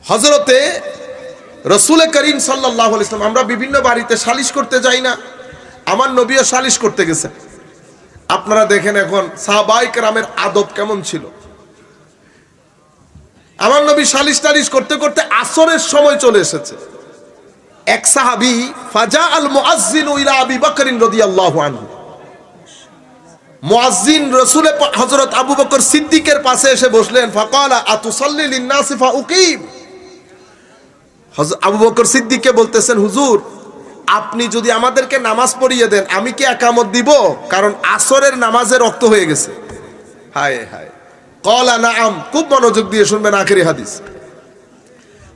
হযরতে রাসূল করিম সাল্লাল্লাহু আলাইহি ওয়াসাল্লাম, আমরা বিভিন্ন বাড়িতে সালিশ করতে যাই না, আমার নবীও সালিশ করতে গেছেন। আপনারা দেখেন এখন সাহাবায়ে কেরামের আদব কেমন ছিল। আমার নবী সালিশ টালিশ করতে করতে আসরের সময় চলে এসেছে। এক সাহাবী ফাজা আল মুআজ্জিনু ইলা আবি বকর রাদিয়াল্লাহু আনহু, মুআজ্জিন রাসূল হযরত আবু বকর সিদ্দিকের পাশে এসে বসলেন। ফাকালা আতুসাল্লি লিন-নাসি ফাউকিম, আবু বকর সিদ্দিককে বলতেছেন, হুজুর আপনি যদি আমাদেরকে নামাজ পড়িয়ে দেন আমি কি একামত দিব, কারণ আসরের নামাজের রক্ত হয়ে গেছে। হায় হায়। ক্বালা নাআম, খুব মনোযোগ দিয়ে শুনবেন আখেরি হাদিস।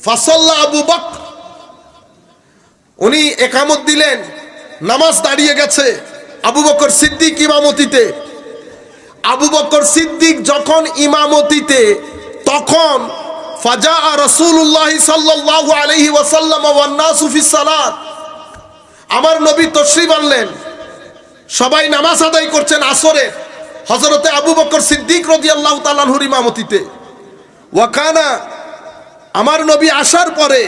ফাসাল্লা আবু বকর, উনি একামত দিলেন, নামাজ দাঁড়িয়ে গেছে আবু বকর সিদ্দিক ইমামতিতে। আবু বকর সিদ্দিক যখন ইমামতিতে, তখন ফাজা রাসূলুল্লাহ সাল্লাল্লাহু আলাইহি ওয়াসাল্লাম ওয়ান নাসু ফিস সালাত, আমার নবী তশরিফ আনলেন, সবাই নামাজ আদায় করছেন আসরে, হযরতে আবু বকর সিদ্দিক রাদিয়াল্লাহু তাআলা আনহুর ইমামতিতে। ওয়া কানা, আমার নবী আসার পরে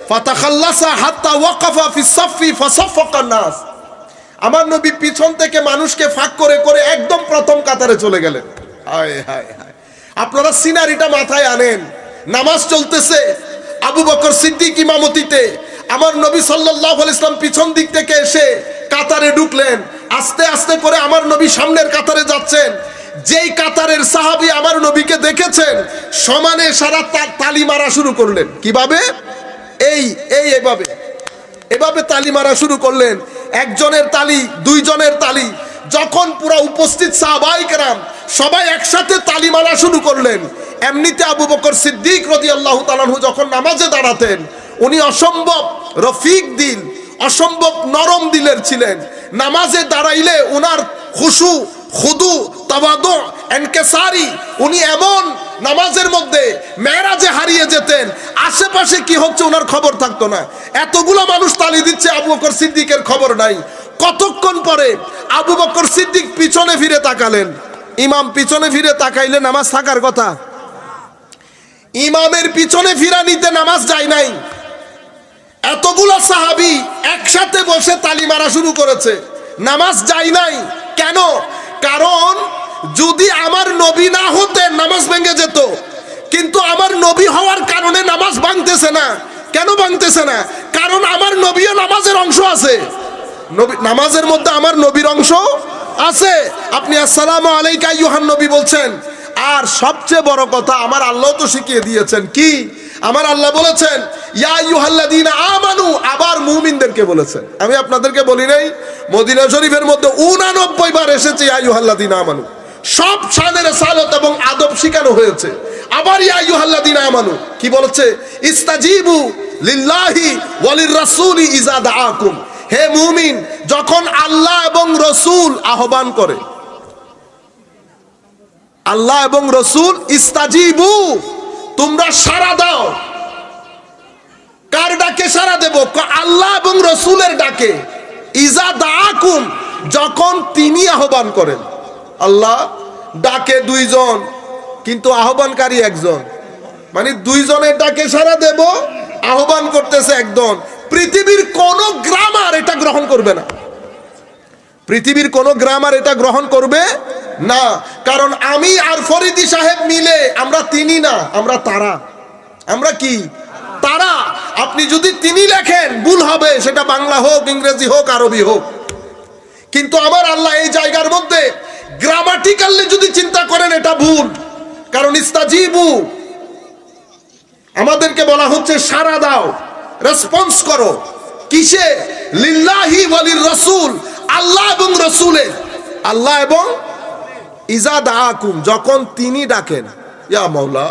ফাতাখাল্লাসা হাত্তা ওয়াকাফা ফিস সাফফি ফাসাফফাকান নাস, আমার নবী পিছন থেকে মানুষকে ফাঁক করে করে একদম প্রথম কাতারে চলে গেলেন। হায় হায় হায়। আপনারা সিনারিটা মাথায় আনেন, নামাজ চলতেছে, আবু বকর সিদ্দিক ইমামতিতে, আমার নবী সাল্লাল্লাহু আলাইহি ওয়াসাল্লাম পিছন দিক থেকে এসে কাতারে ঢুকলেন, আস্তে আস্তে করে আমার নবী সামনের কাতারে যাচ্ছেন। যেই কাতারের সাহাবী আমার নবীকে দেখেছেন সমানে সারা তালি মারা শুরু করলেন। কিভাবে? এইভাবে এভাবে তালি মারা শুরু করলেন। একজনের তালি, দুইজনের তালি, যখন পুরো উপস্থিত সাহাবায়ে কেরাম সবাই একসাথে তালি মারা শুরু করলেন, এমনিতে আবু বকর সিদ্দিক রাদিয়াল্লাহু তাআলা আনহু যখন নামাজে দাঁড়াতেন উনি অসম্ভব রফিক দিল, অসম্ভব নরম দিলের ছিলেন। নামাজে দাঁড়াইলে উনার খুশু, খুদু, তাওয়াদু, ইনকিসারি, উনি এমন নামাজের মধ্যে মেরাজে হারিয়ে যেতেন, আশেপাশে কি হচ্ছে ওনার খবর থাকতো না। এতগুলো মানুষ তালি দিচ্ছে, আবু বকর সিদ্দিকের খবর নাই। কতক্ষণ পরে আবু বকর সিদ্দিক পিছনে ফিরে তাকালেন। ইমাম পিছনে ফিরে তাকাইলে নামাজ থাকার কথা, ইমামের পিছনে ফিরা নিতে নামাজ যায় নাই। এতগুলো সাহাবী একসাথে বসে তালি মারা শুরু করেছে, নামাজ যায় নাই। কেন? কারণ যদি আমার নবী না হতেন নামাজ ভেঙে যেত, কিন্তু আমার নবী হওয়ার কারণে নামাজ ভাঙতেছে না। কেন ভাঙতেছে না? কারণ আমার নবীও নামাজের অংশ আছে, নামাজের মধ্যে আমার নবীর অংশ আছে। আপনি আসসালামু আলাইকা আইয়ুহান নবী বলছেন, আর সবচেয়ে বড় কথা আমার আল্লাহ তো শিখিয়ে দিয়েছেন। কি? আমার আল্লাহ বলেছেন ইয়া আইয়ুহাল্লাযীনা আমানু, আবার মুমিনদেরকে বলেছেন। আমি আপনাদেরকে বলি নাই মদিনা শরীফের মধ্যে 89 বার এসেছে ইয়া আইয়ুহাল্লাযীনা আমানু, সব শানের সালত এবং আদব শিখানো হয়েছে। আবার ইয়া আইয়ুহাল্লাযীনা আমানু কি বলেছে? ইস্তাজিবু লিল্লাহি ওয়ালির রাসূলি ইযা দাআকুম, হে মুমিন যখন আল্লাহ এবং রাসূল আহ্বান করে, আল্লাহ এবং রাসূল, ইস্তাজিবু তোমরা সাড়া দাও। কার ডাকে সাড়া দেব? আল্লাহ এবং রাসূলের ডাকে। ইজা দাআকুম, যখন তিনি আহ্বান করেন। আল্লাহ ডাকে দুইজন কিন্তু আহ্বানকারী একজন, মানে দুইজনের ডাকে সাড়া দেব, আহ্বান করতেছে একজন। পৃথিবীর কোন গ্রামার এটা গ্রহণ করবে না, পৃথিবীর কোন গ্রামার এটা গ্রহণ করবে না। কারণ আমি আর ফরিদি সাহেব মিলে আমরা তিনি না, আমরা তারা। আমরা কি? তারা। আপনি যদি তিনি লেখেন ভুল হবে, সেটা বাংলা হোক, ইংরেজি হোক, আরবি হোক। কিন্তু আমার আল্লাহ এই জায়গার মধ্যে গ্রামাটিক্যালি যদি চিন্তা করেন এটা ভুল। কারণ ইস্তাজিবু আমাদেরকে বলা হচ্ছে সাড়া দাও, রেসপন্স করো। কিসে? লিল্লাহি ওয়ালির রাসূল, আল্লাহ এবং রাসূলের। আল্লাহ এবং ইজা দাআকুম, যখন তিনি ডাকেন। ইয়া মাওলা,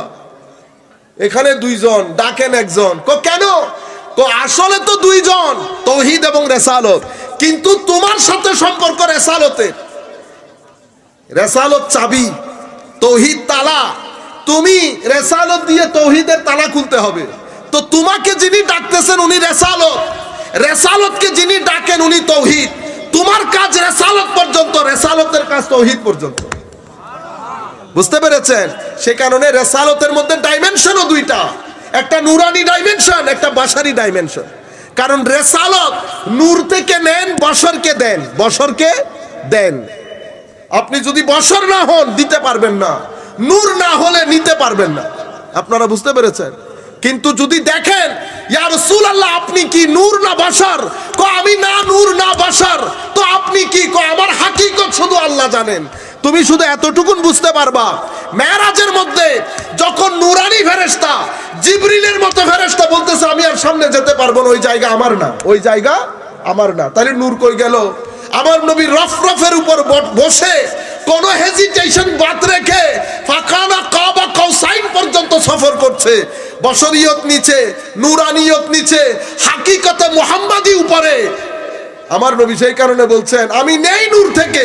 এখানে দুইজন ডাকেন একজন। কেন? আসলে তো দুইজন, তাওহীদ এবং রিসালাত। কিন্তু তোমার সাথে সম্পর্ক রিসালাতের। রিসালাত চাবি, তাওহীদ তালা। তুমি রিসালাত দিয়ে তাওহীদের তালা খুলতে হবে। তো তোমাকে যিনি ডাকতেছেন উনি রিসালাত, রিসালাতকে যিনি ডাকেন উনি তাওহীদ। তোমার কাজ রিসালাত পর্যন্ত, রিসালাতের কাজ তাওহীদ পর্যন্ত। বুঝতে পেরেছেন? সে কারণে রিসালাতের মধ্যে ডাইমেনশনও দুইটা। একটা নুরানি ডাইমেনশন, একটা বাশারি ডাইমেনশন। কারণ রেসালত নূর থেকে নেন, বশরকে দেন, বশরকে দেন। আপনি যদি বশর না হন দিতে পারবেন না, নূর না হলে নিতে পারবেন না। আপনারা বুঝতে পেরেছেন? কিন্তু যদি দেখেন ইয়া রাসূলুল্লাহ আপনি কি নূর না বশর, আমি না নূর না বশর, তো আপনি কি? আমার হাকিকত শুধু আল্লাহ জানেন। তুমি শুধু এতটুকুন বুঝতে পারবা, মেরাজের মধ্যে যখন নুরানি ফেরেশতা জিবরিলের মতো ফেরেশতা বলতেছে আমি আর সামনে যেতে পারবো না, ওই জায়গা আমার না, ওই জায়গা আমার না, তাহলে নূর কই গেল? আমার নবী রফরফের উপর বসে কোনো হেজিটেশন বাদ রেখে ফাকানা কাবা কাউসাইন পর্যন্ত সফর করছে। বশরিয়ত নিচে, নুরানিয়ত নিচে, হাকিকতে মুহাম্মাদি উপরে। আমার নবী সেই কারণে বলছেন আমি নেই নূর থেকে,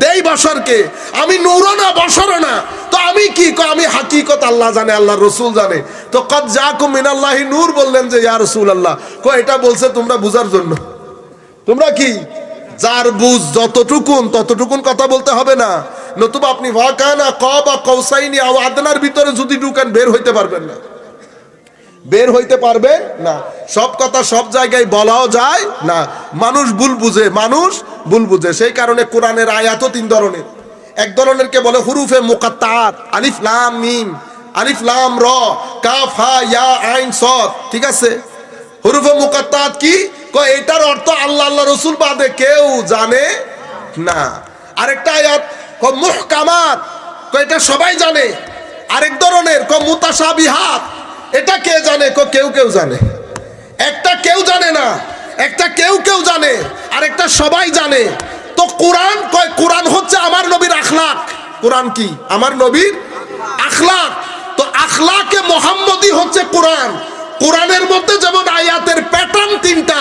দেই বশরকে। আমি নূরও না বশরও না, তো আমি কি? আমি হাকিকত আল্লাহ জানে, আল্লাহর রাসূল জানে। তো কদ জাকুম মিনাল্লাহি নূর বললেন যে ইয়া রাসূলুল্লাহ, এটা বলছে তোমরা বুঝার জন্য। তোমরা কি যার বুঝ যতটুকুন ততটুকুন কথা বলতে হবে না, নতুবা আপনি ওয়াকানা কাবা কাউসাইনি আও আদনার ভিতরে যদি ঢুকেন বের হইতে পারবেন না, বের হইতে পারবে না। সব কথা সব জায়গায় বলাও যায় না, মানুষ ভুল বুঝে, মানুষ ভুল বুঝে। সেই কারণে কোরআনের আয়াতও তিন ধরনের। এক ধরনেরকে বলে হুরুফে মুকাত্তাআত, আলিফ লাম মিম, আলিফ লাম র, কাফ হা ইয়া আইন সদ, ঠিক আছে? হুরুফে মুকাত্তাআত কি? এটার অর্থ আল্লাহ আল্লাহ রাসূল বাদে কেউ জানে না। আরেকটা আয়াত মুহকামাত, এটা সবাই জানে। আরেক ধরনের মুতাশাবিহাত, এটা কে জানে? কেউ কেউ জানে। একটা কেউ জানে না, একটা কেউ কেউ জানে, আরেকটা সবাই জানে। তো কোরআন কোরআন হচ্ছে আমার নবীর আখলাক। কোরআন কি? আমার নবীর আখলাক। তো আখলাকে মুহাম্মদি হচ্ছে কোরআন। কোরআনের মধ্যে যেমন আয়াতের প্যাটার্ন তিনটা,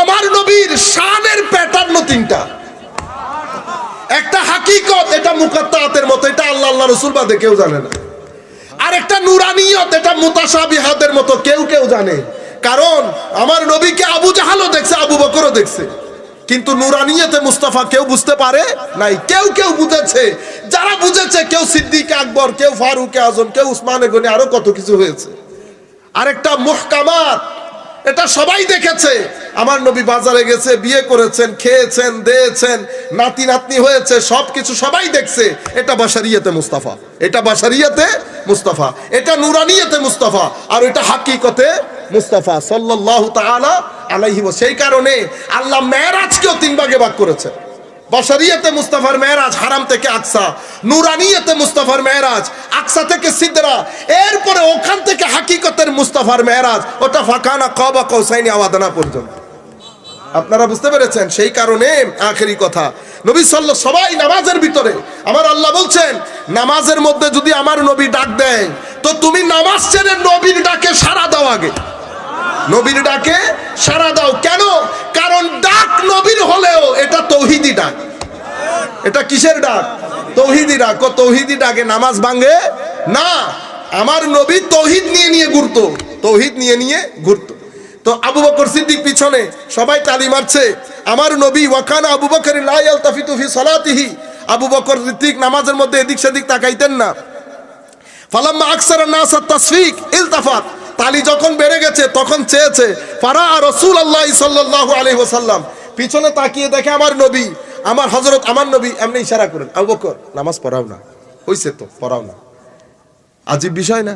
আমার নবীর শানের প্যাটার্ন তিনটা। একটা হাকিকত, এটা মুকাত্তাআতের মতো, এটা আল্লাহ আল্লাহ রাসূল বাদে কেউ জানে না। আর একটা নুরানিয়ত, এটা মুতাশাবিহাতের মতো, কেউ কেউ জানে। কারণ আমার নবীকে আবু জাহালও দেখছে, আবু বকরও দেখছে, কিন্তু নুরানিয়তে মুস্তাফা কেউ বুঝতে পারে নাই। কেউ কেউ বুঝেছে, যারা বুঝেছে কেউ সিদ্দিক আকবর, কেউ ফারুক আজম, কেউ উসমানে গনি, আরো কত কিছু হয়েছে। আরেকটা মুহকামাত, এটা সবাই দেখেছে। আমার নবী বাজারে গেছে, বিয়ে করেছেন, খেয়েছেন, দিয়েছেন, নাতি নাতনি হয়েছে, সবকিছু সবাই দেখছে। এটা বাশারিয়াতে মুস্তাফা, এটা বাশারিয়াতে মুস্তাফা, এটা নুরানিয়াতে মুস্তাফা, আর এটা হাকিকতে মুস্তাফা সাল্লাল্লাহু তাআলা আলাইহি ওয়া। সেই কারণে আল্লাহ মেরাজকেও তিন ভাগে ভাগ করেছে। বাশারিয়াতে মুস্তাফার মেরাজ হারাম থেকে আকসা, নুরানিয়াতে মুস্তাফার মেরাজ আকসা থেকে সিদরা, এরপরে ওখান থেকে হাকিকতের মুস্তাফার মেরাজ, ওটা ফাকানা কাবা কাউসাইনি আও আদনা পর্যন্ত। আপনারা বুঝতে পেরেছেন? সেই কারণে আখেরি কথা, নবী সাল্লাল্লাহু সবাই নামাজের ভিতরে, আমার আল্লাহ বলছেন নামাজের মধ্যে যদি আমার নবী ডাক দেয়, তো তুমি নামাজ ছেড়ে নবীর ডাকে সাড়া দাও। আগে নবীর ডাকে সাড়া দাও। কেন? কারণ ডাক নবীর হলেও এটা তৌহিদি ডাক। এটা কিসের ডাক? তৌহিদি ডাক। তৌহিদি ডাকে নামাজ ভাঙে না। আমার নবী তৌহিদ নিয়ে নিয়ে ঘুরতো, তৌহিদ নিয়ে নিয়ে ঘুরতো। তো আবু বকর সিদ্দিক পিছনে সবাই তালি মারছে। আমার নবী ওয়াকানা আবু বকর লা ইয়ালতাফিতু ফি সালাতিহি, আবু বকর সিদ্দিক নামাজের মধ্যে এদিক সেদিক তাকাইতেন না। ফালাম্মা আকসারা নাস তাসফিক ইলতাফাত, তালি যখন বেড়ে গেছে তখন চেয়েছে। ফারা রাসূলুল্লাহ সাল্লাল্লাহু আলাইহি ওয়াসাল্লাম, পিছনে তাকিয়ে দেখে আমার নবী, আমার হযরত আমার নবী এমনি ইশারা করেন, আবু বকর নামাজ পড়াও না, হইছে তো পড়াও না। আজীব বিষয় না?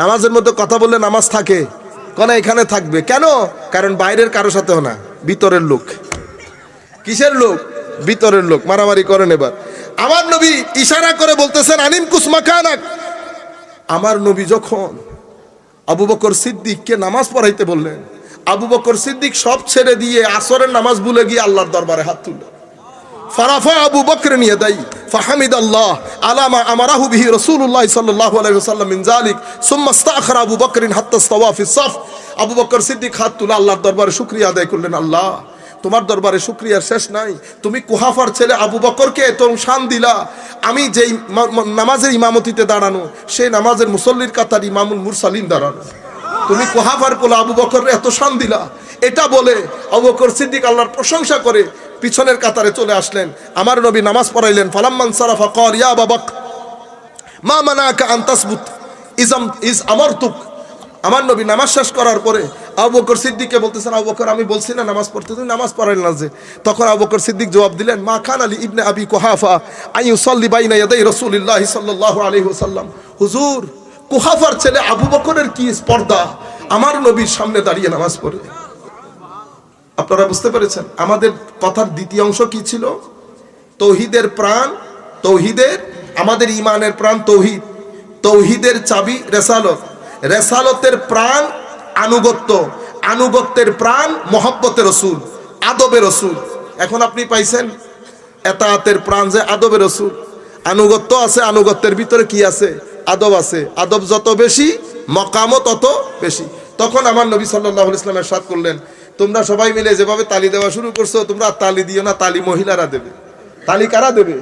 নামাজের মধ্যে কথা বললে নামাজ থাকে কোন? এখানে থাকবে কেন? কারণ বাইরের কারো সাথেও না, ভিতরের লোক। কিসের লোক? ভিতরের লোক। মারামারি করেন। এবার আমার নবী ইশারা করে বলতেছেন আনিম কুসমাকানাক। আমার নবী যখন আবু বকর সিদ্দিককে নামাজ পড়াইতে বললেন, আবু বকর সিদ্দিক সব ছেড়ে দিয়ে আসরের নামাজ ভুলে গিয়ে আল্লাহর দরবারে হাত তুললেন। ফারাফা আবু বকর ইয়াদাই ফাহামিদাল্লাহ আলা মা আমারাহু বিহি রাসূলুল্লাহ সাল্লাল্লাহু আলাইহি ওয়াসাল্লাম মিন যালিক সুম্মা ইস্তাখরা আবু বকর হাত্তা ইস্তাওয়া ফিস সাফ। আবু বকর সিদ্দিক হাত তুলে আল্লাহর দরবারে শুকরিয়া আদায় করলেন। আল্লাহ, তোমার দরবারে শুকরিয়ার শেষ নাই। তুমি কুহাফার ছেলে আবু বকরকে এত শান দিলা। আমি যেই নামাজের ইমামতিতে দাঁড়ানো, সেই নামাজের মুসল্লির কাতার ইমামুল মুরসালিন দাঁড়ানো, তুমি কুহাফার কোলে আবু বকরকে এত শান দিলা। এটা বলে আবু বকর সিদ্দিক আল্লাহর প্রশংসা করে পিছনের কাতারে চলে আসলেন। আমার নবী নামাজ পড়াইলেন। ফালাম্মান সারাফা ক্বাল ইয়া আবু বকর মা মানাকা আন তাসবুত ইজ আমারতুক আমার নবী নামাজ শেষ করার পরে আবু বকর সিদ্দিককে বলতেছেন, আবু বকর আমি বলছি না নামাজ পড়তে, তুমি নামাজ পড়াইল না যে? তখন আবু বকর সিদ্দিক জবাব দিলেন, মা খান আলী ইবনে আবি কুহাফা আন ইউসাল্লি বাইনা ইয়াদাই রাসূলিল্লাহি সাল্লাল্লাহু আলাইহি ওয়াসাল্লাম। হুজুর, কুহাফার ছেলে আবু বকরের কি স্পর্ধা আমার নবীর সামনে দাঁড়িয়ে নামাজ পড়ে। আপনারা বুঝতে পেরেছেন আমাদের কথার দ্বিতীয় অংশ কি ছিল? তৌহিদের প্রাণ, তৌহিদের, আমাদের ঈমানের প্রাণ তৌহিদ, তৌহিদের চাবি রেসালত, রেসালতের প্রাণ আনুগত্য, আনুগত্যের প্রাণ মহব্বতের রসুল, আদবের রসুল। এখন আপনি পাইছেন এতাআতের প্রাণ যে আদবের রসুল, আনুগত্য আছে, আনুগত্যের ভিতরে কি আছে? আদব আছে। আদব যত বেশি মকামও তত বেশি। তখন আমার নবী সাল্লাল্লাহু আলাইহি ওয়াসাল্লাম ইরশাদ করলেন, তোমরা সবাই মিলে যেভাবে তালি দেওয়া শুরু করছো, তোমরা তালি দিও না, তালি মহিলারা দেবে। তালি কারা দেবে?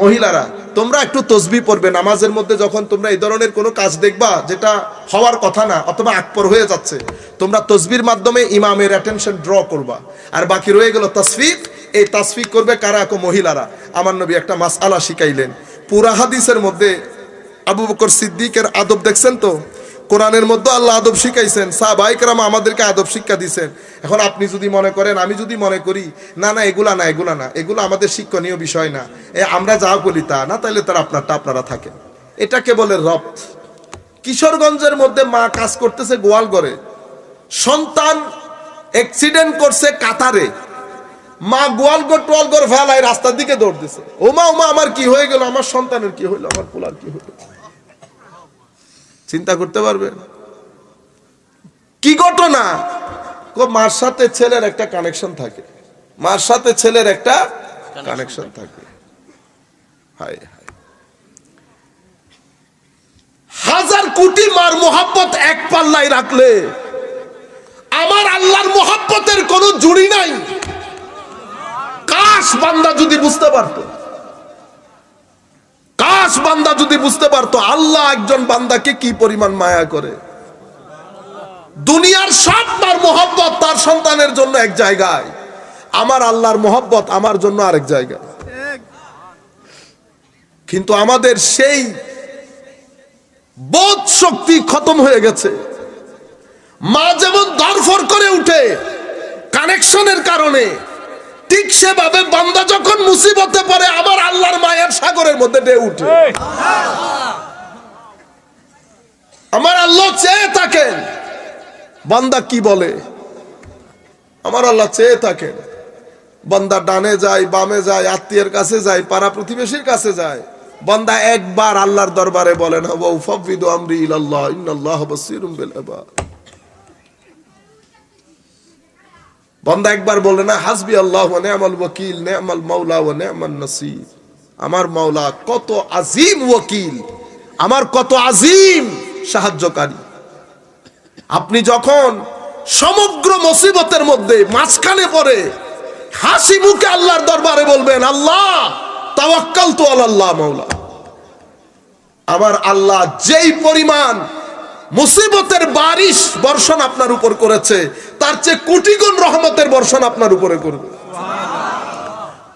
মহিলারা। তোমরা একটু তসবিহ পড়বে নামাজের মধ্যে, যখন তোমরা এই ধরনের কোনো কাজ দেখবা যেটা হওয়ার কথা না অথবা আকবর হয়ে যাচ্ছে, তোমরা তসবির মাধ্যমে ইমামের অ্যাটেনশন ড্র করবা। আর বাকি রয়ে গেল তাসফিক, এই তাসফিক করবে কারা? মহিলারা। আমার নবী একটা মাসআলা শিখাইলেন। পুরা হাদিসের মধ্যে আবু বকর সিদ্দিকের আদব দেখছেন তো? কোরআনের মধ্যে আল্লাহ আদব শিখাইছেন, সাহাবায়ে কেরাম আমাদেরকে আদব শিক্ষা দিয়েছেন। এখন আপনি যদি মনে করেন, আমি যদি মনে করি না না এগুলা না, এগুলা না, এগুলো আমাদের শিক্ষণীয় বিষয় না, আমরা যা বলি তা না, তাহলে তার আপনারটা আপনারা থাকেন। এটাকে বলে রপ্ত। কিশোরগঞ্জের মধ্যে মা কাজ করতেছে গোয়ালঘরে, সন্তান অ্যাক্সিডেন্ট করছে কাতারে, মা গোয়ালঘর টোয়ালঘর ফেলায় রাস্তার দিকে দৌড় দিছে, ওমা ওমা আমার কি হয়ে গেল, আমার সন্তানের কি হইলো, আমার পোলার কি হইলো। চিন্তা করতে পারবেন কি ঘটনা? মার সাথে ছেলের একটা কানেকশন থাকে, মার সাথে ছেলের একটা কানেকশন থাকে। হায় হায়, হাজার কোটি মার মোহাব্বত এক পাল্লায় রাখলে আমার আল্লাহর মোহাব্বতের কোনো জুড়ি নাই। কাশ বান্দা যদি বুঝতে পারতো, কাশ বান্দা যদি বুঝতে পারতো আল্লাহ একজন বান্দাকে কি পরিমাণ মায়া করে। দুনিয়ার সব মার মোহাব্বত তার সন্তানের জন্য এক জায়গায়, আমার আল্লাহর মোহাব্বত আমার জন্য আরেক জায়গায়। কিন্তু আমাদের সেই বোধ শক্তি খতম হয়ে গেছে। মা যেমন দরফর করে উঠে কানেকশনের কারণে, ঠিক সেভাবে বান্দা যখন মুসিবতে পড়ে আমার আল্লাহর মায়ের সাগরের মধ্যে ঢেউ উঠে। আমার আল্লাহ চেয়ে থাকেন বান্দা কি বলে, আমার আল্লাহ চেয়ে থাকেন বান্দা ডানে যায়, বামে যায়, আত্মীয়ের কাছে যায়, পাড়া প্রতিবেশীর কাছে যায়, বান্দা একবার আল্লাহর দরবারে বলেন ওয়া উফাউযিদু আমরি ইলাল্লাহ ইন্নাল্লাহা বাসীরুম বিল ইবাদ। বান্দা একবার বলে না হাসবি আল্লাহ ওয়া নি'মাল ওয়াকিল নি'মাল মাওলা ওয়া নি'মান নাসির। আমার মাওলা কত আজিম ওয়াকিল, আমার কত আজিম সাহায্যকারী। আপনি যখন সমগ্র মুসিবতের মধ্যে মাঝখানে পড়ে হাসি মুখে আল্লাহর দরবারে বলবেন আল্লাহ তাওয়াক্কালতু আলাল্লাহ মাওলা, আমার আল্লাহ যেই পরিমাণ মুসিবতের বারিশ বর্ষণ আপনার উপর করেছে তার চেয়ে কোটি গুণ রহমতের বর্ষণ আপনার উপরে করবে।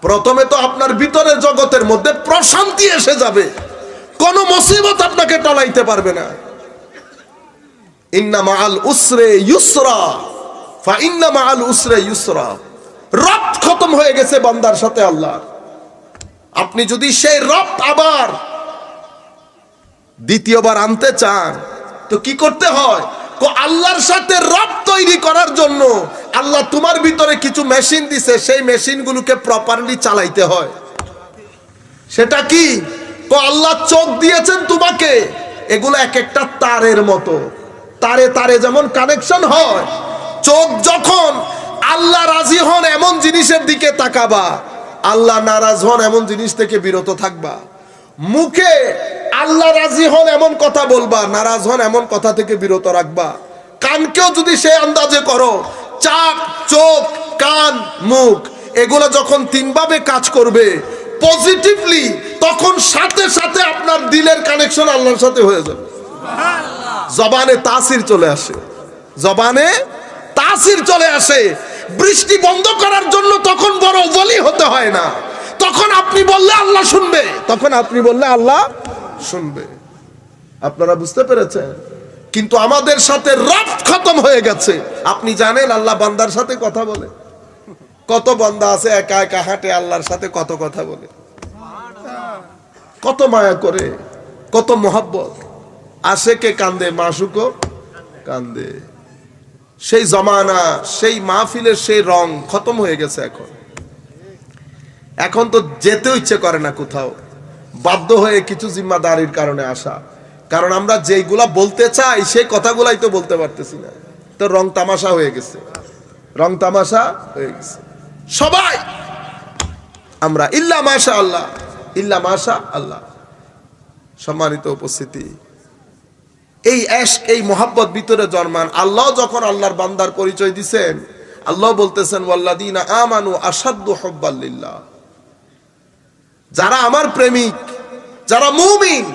প্রথমে তো আপনার ভিতরের জগতের মধ্যে প্রশান্তি এসে যাবে, কোন মুসিবত আপনাকে টলাইতে পারবে না। ইন্না মাআল উসরে ইউসরা ফা ইন্না মাআল উসরে ইউসরা। রব্ত খতম হয়ে গেছে বান্দার সাথে আল্লাহ। আপনি যদি সেই রব্ত আবার দ্বিতীয়বার আনতে চান তো কি করতে হয়? আল্লাহর সাথে রব তৈরি করার জন্য আল্লাহ তোমার ভিতরে কিছু মেশিন দিছে, সেই মেশিনগুলোকে প্রপারলি চালাইতে হয়। সেটা কি? আল্লাহ চোখ দিয়েছেন তোমাকে, এগুলো এক একটা তারের মতো, তারে তারে যেমন কানেকশন হয়। চোখ যখন আল্লাহ রাজি হন এমন জিনিসের দিকে তাকাবা, আল্লাহ নারাজ হন এমন জিনিস থেকে বিরত থাকবা। মুখে আল্লাহ রাজি হন এমন কথা বলবা, নারাজ হন এমন কথা থেকে বিরত রাখবা। কানকেও যদি সে আন্দাজে করো, চাক, চোখ, কান, মুখ এগুলো যখন তিনভাবে কাজ করবে পজিটিভলি, তখন সাথে সাথে আপনার দিলের কানেকশন আল্লাহর সাথে হয়ে যাবে। জবানে তাসির চলে আসে, জবানে তাসির চলে আসে। বৃষ্টি বন্ধ করার জন্য তখন বড় ওলি হতে হয় না, তখন আপনি বললে আল্লাহ শুনবে, তখন আপনি বললে আল্লাহ শুনবে। আপনারা বুঝতে পেরেছেন? কিন্তু আমাদের সাথে রাত খতম হয়ে গেছে। আপনি জানেন আল্লাহ বান্দার সাথে কথা বলে? কত বান্দা আছে একা একা হাঁটে, আল্লাহর সাথে কত কথা বলে, কত মায়া করে, কত মোহাব্বত। আশেকে কান্দে, মাসুকও কান্দে। সেই জমানা, সেই মাহফিলের সেই রং খতম হয়ে গেছে। এখন তো যেতেও ইচ্ছে করে না কোথাও, বাধ্য হয়ে কিছু জিম্মাদারির কারণে আসা। কারণ আমরা যেইগুলা বলতে চাই সেই কথাগুলাই তো বলতে পারতেছি না, তো রং তামাশা হয়ে গেছে, রং তামাশা হয়ে গেছে সবাই। আমরা ইল্লা মাশা আল্লাহ, ইল্লা মাশা আল্লাহ। সম্মানিত উপস্থিতি, এই ইশক, এই মোহাব্বত ভিতরে জন্মান। আল্লাহ যখন আল্লাহর বান্দার পরিচয় দিবেন, আল্লাহ বলতেছেন ওয়াল্লাযীনা আমানু আশাদ্দু হুব্বাল লিল্লাহ। যারা আমার প্রেমিক, যারা মুমিন,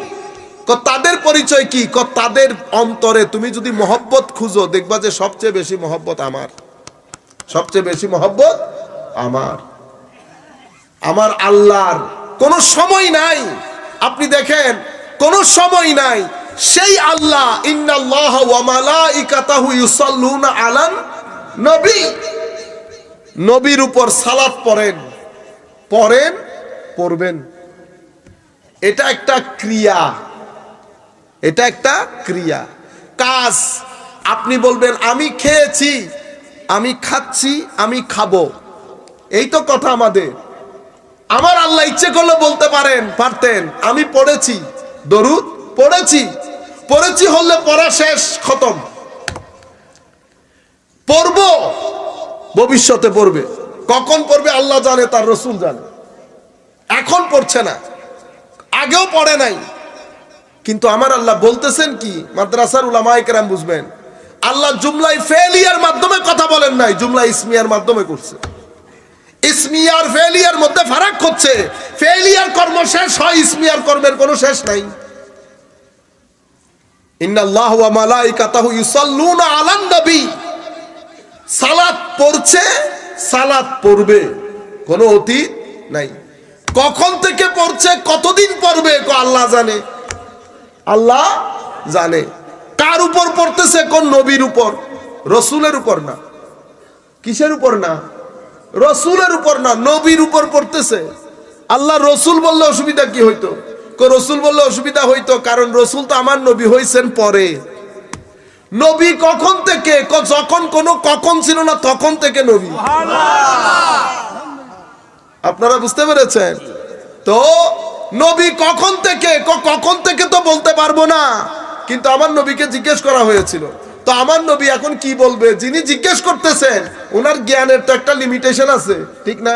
তাদের পরিচয় কি? তাদের অন্তরে তুমি যদি মোহাব্বত খুঁজো, দেখবা যে সবচেয়ে বেশি মোহাব্বত আমার, সবচেয়ে বেশি মোহাব্বত আমার। আমার আল্লাহর কোনো সময় নাই। আপনি দেখেন, কোনো সময় নাই। সেই আল্লাহ ইন্নাল্লাহা ওয়া মালাইকাতাহু ইউসাল্লুনা আলান নবী, নবীর উপর সালাত পড়েন, পড়েন, পড়বেন। এটা একটা ক্রিয়া, এটা একটা ক্রিয়া, কাজ। আপনি বলবেন আমি খেয়েছি, আমি খাচ্ছি, আমি খাবো, এই তো কথা আমাদের। আমার আল্লাহ ইচ্ছে করলে বলতে পারতেন আমি পড়েছি, দরুদ পড়েছি, পড়েছি হলে পড়া শেষ, খতম। পড়বো, ভবিষ্যতে পড়বে, কখন পড়বে আল্লাহ জানে, তার রসুল জানে। এখন পড়ছে না, আগেও পড়ে নাই। কিন্তু আমার আল্লাহ বলতেছেন কি? মাদ্রাসার উলামায়ে কেরাম বুঝবেন, আল্লাহ জুমলাই ফেলিয়ার মাধ্যমে কথা বলেন নাই, জুমলা ইসমিয়ার মাধ্যমে করছে। ইসমিয়ার ফেলিয়ার মধ্যে ফারাক হচ্ছে। ফেলিয়ার কর্ম শেষ হয়, ইসমিয়ার কর্মের কোনো শেষ নাই। ইন্নাল্লাহা ওয়া মালাইকাতাহু ইউসাল্লুনা আলান নবী। সালাত পড়ছে, সালাত পড়বে, কোনো অতীত নাই। কখন থেকে পড়ছে, কতদিন পড়বে, আল্লাহ জানে, আল্লাহ জানে। কার উপর পড়তেছে? কোন নবীর উপর, রসুলের উপর না। কিসের উপর না? রসুলের উপর না, নবীর উপর পড়তেছে। আল্লাহ রসুল বললে অসুবিধা কি হইতো? রসুল বললে অসুবিধা হইতো, কারণ রসুল তো আমার নবী হইছেন পরে। নবী কখন থেকে? যখন কোনো কখন ছিল না, তখন থেকে নবী। আপনারা বুঝতে পেরেছেন তো? নবী কখন থেকে? কখন থেকে তো বলতে পারবো না, কিন্তু আমার নবীকে জিজ্ঞেস করা হয়েছিল। তো আমার নবী এখন কি বলবে? যিনি জিজ্ঞেস করতেছেন ওনার জ্ঞানের তো একটা লিমিটেশন আছে, ঠিক না?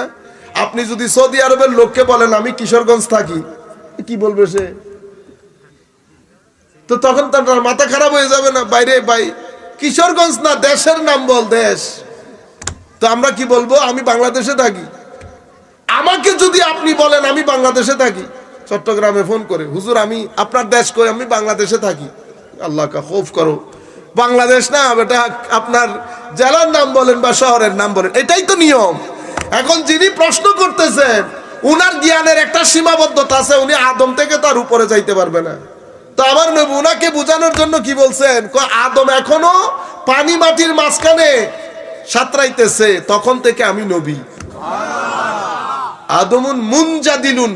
আপনি যদি সৌদি আরবের লোককে বলেন আমি কিশোরগঞ্জ থাকি, কি বলবে সে? তো তখন তার মাথা খারাপ হয়ে যাবে না? বাইরে ভাই কিশোরগঞ্জ না, দেশের নাম বল, দেশ। তো আমরা কি বলবো? আমি বাংলাদেশে থাকি। আমাকে যদি আপনি বলেন আমি বাংলাদেশে থাকি, চট্টগ্রামে ফোন করে, হুজুর আমি আপনার দেশ কই? আমি বাংলাদেশে থাকি। আল্লাহ কা খৌফ করো, বাংলাদেশ না বেটা, আপনার জেলার নাম বলেন বা শহরের নাম বলেন, এটাই তো নিয়ম। এখন যিনি প্রশ্ন করতেছেন উনার জ্ঞানের একটা সীমাবদ্ধতা আছে, উনি আদম থেকে তার উপরে যাইতে পারবে না। তো আমার নবী উনাকে বোঝানোর জন্য কি বলছেন? আদম এখনো পানি মাটির মাঝখানে সাঁতরাইতেছে, তখন থেকে আমি নবী। আদমুন মুনজাদিলুন,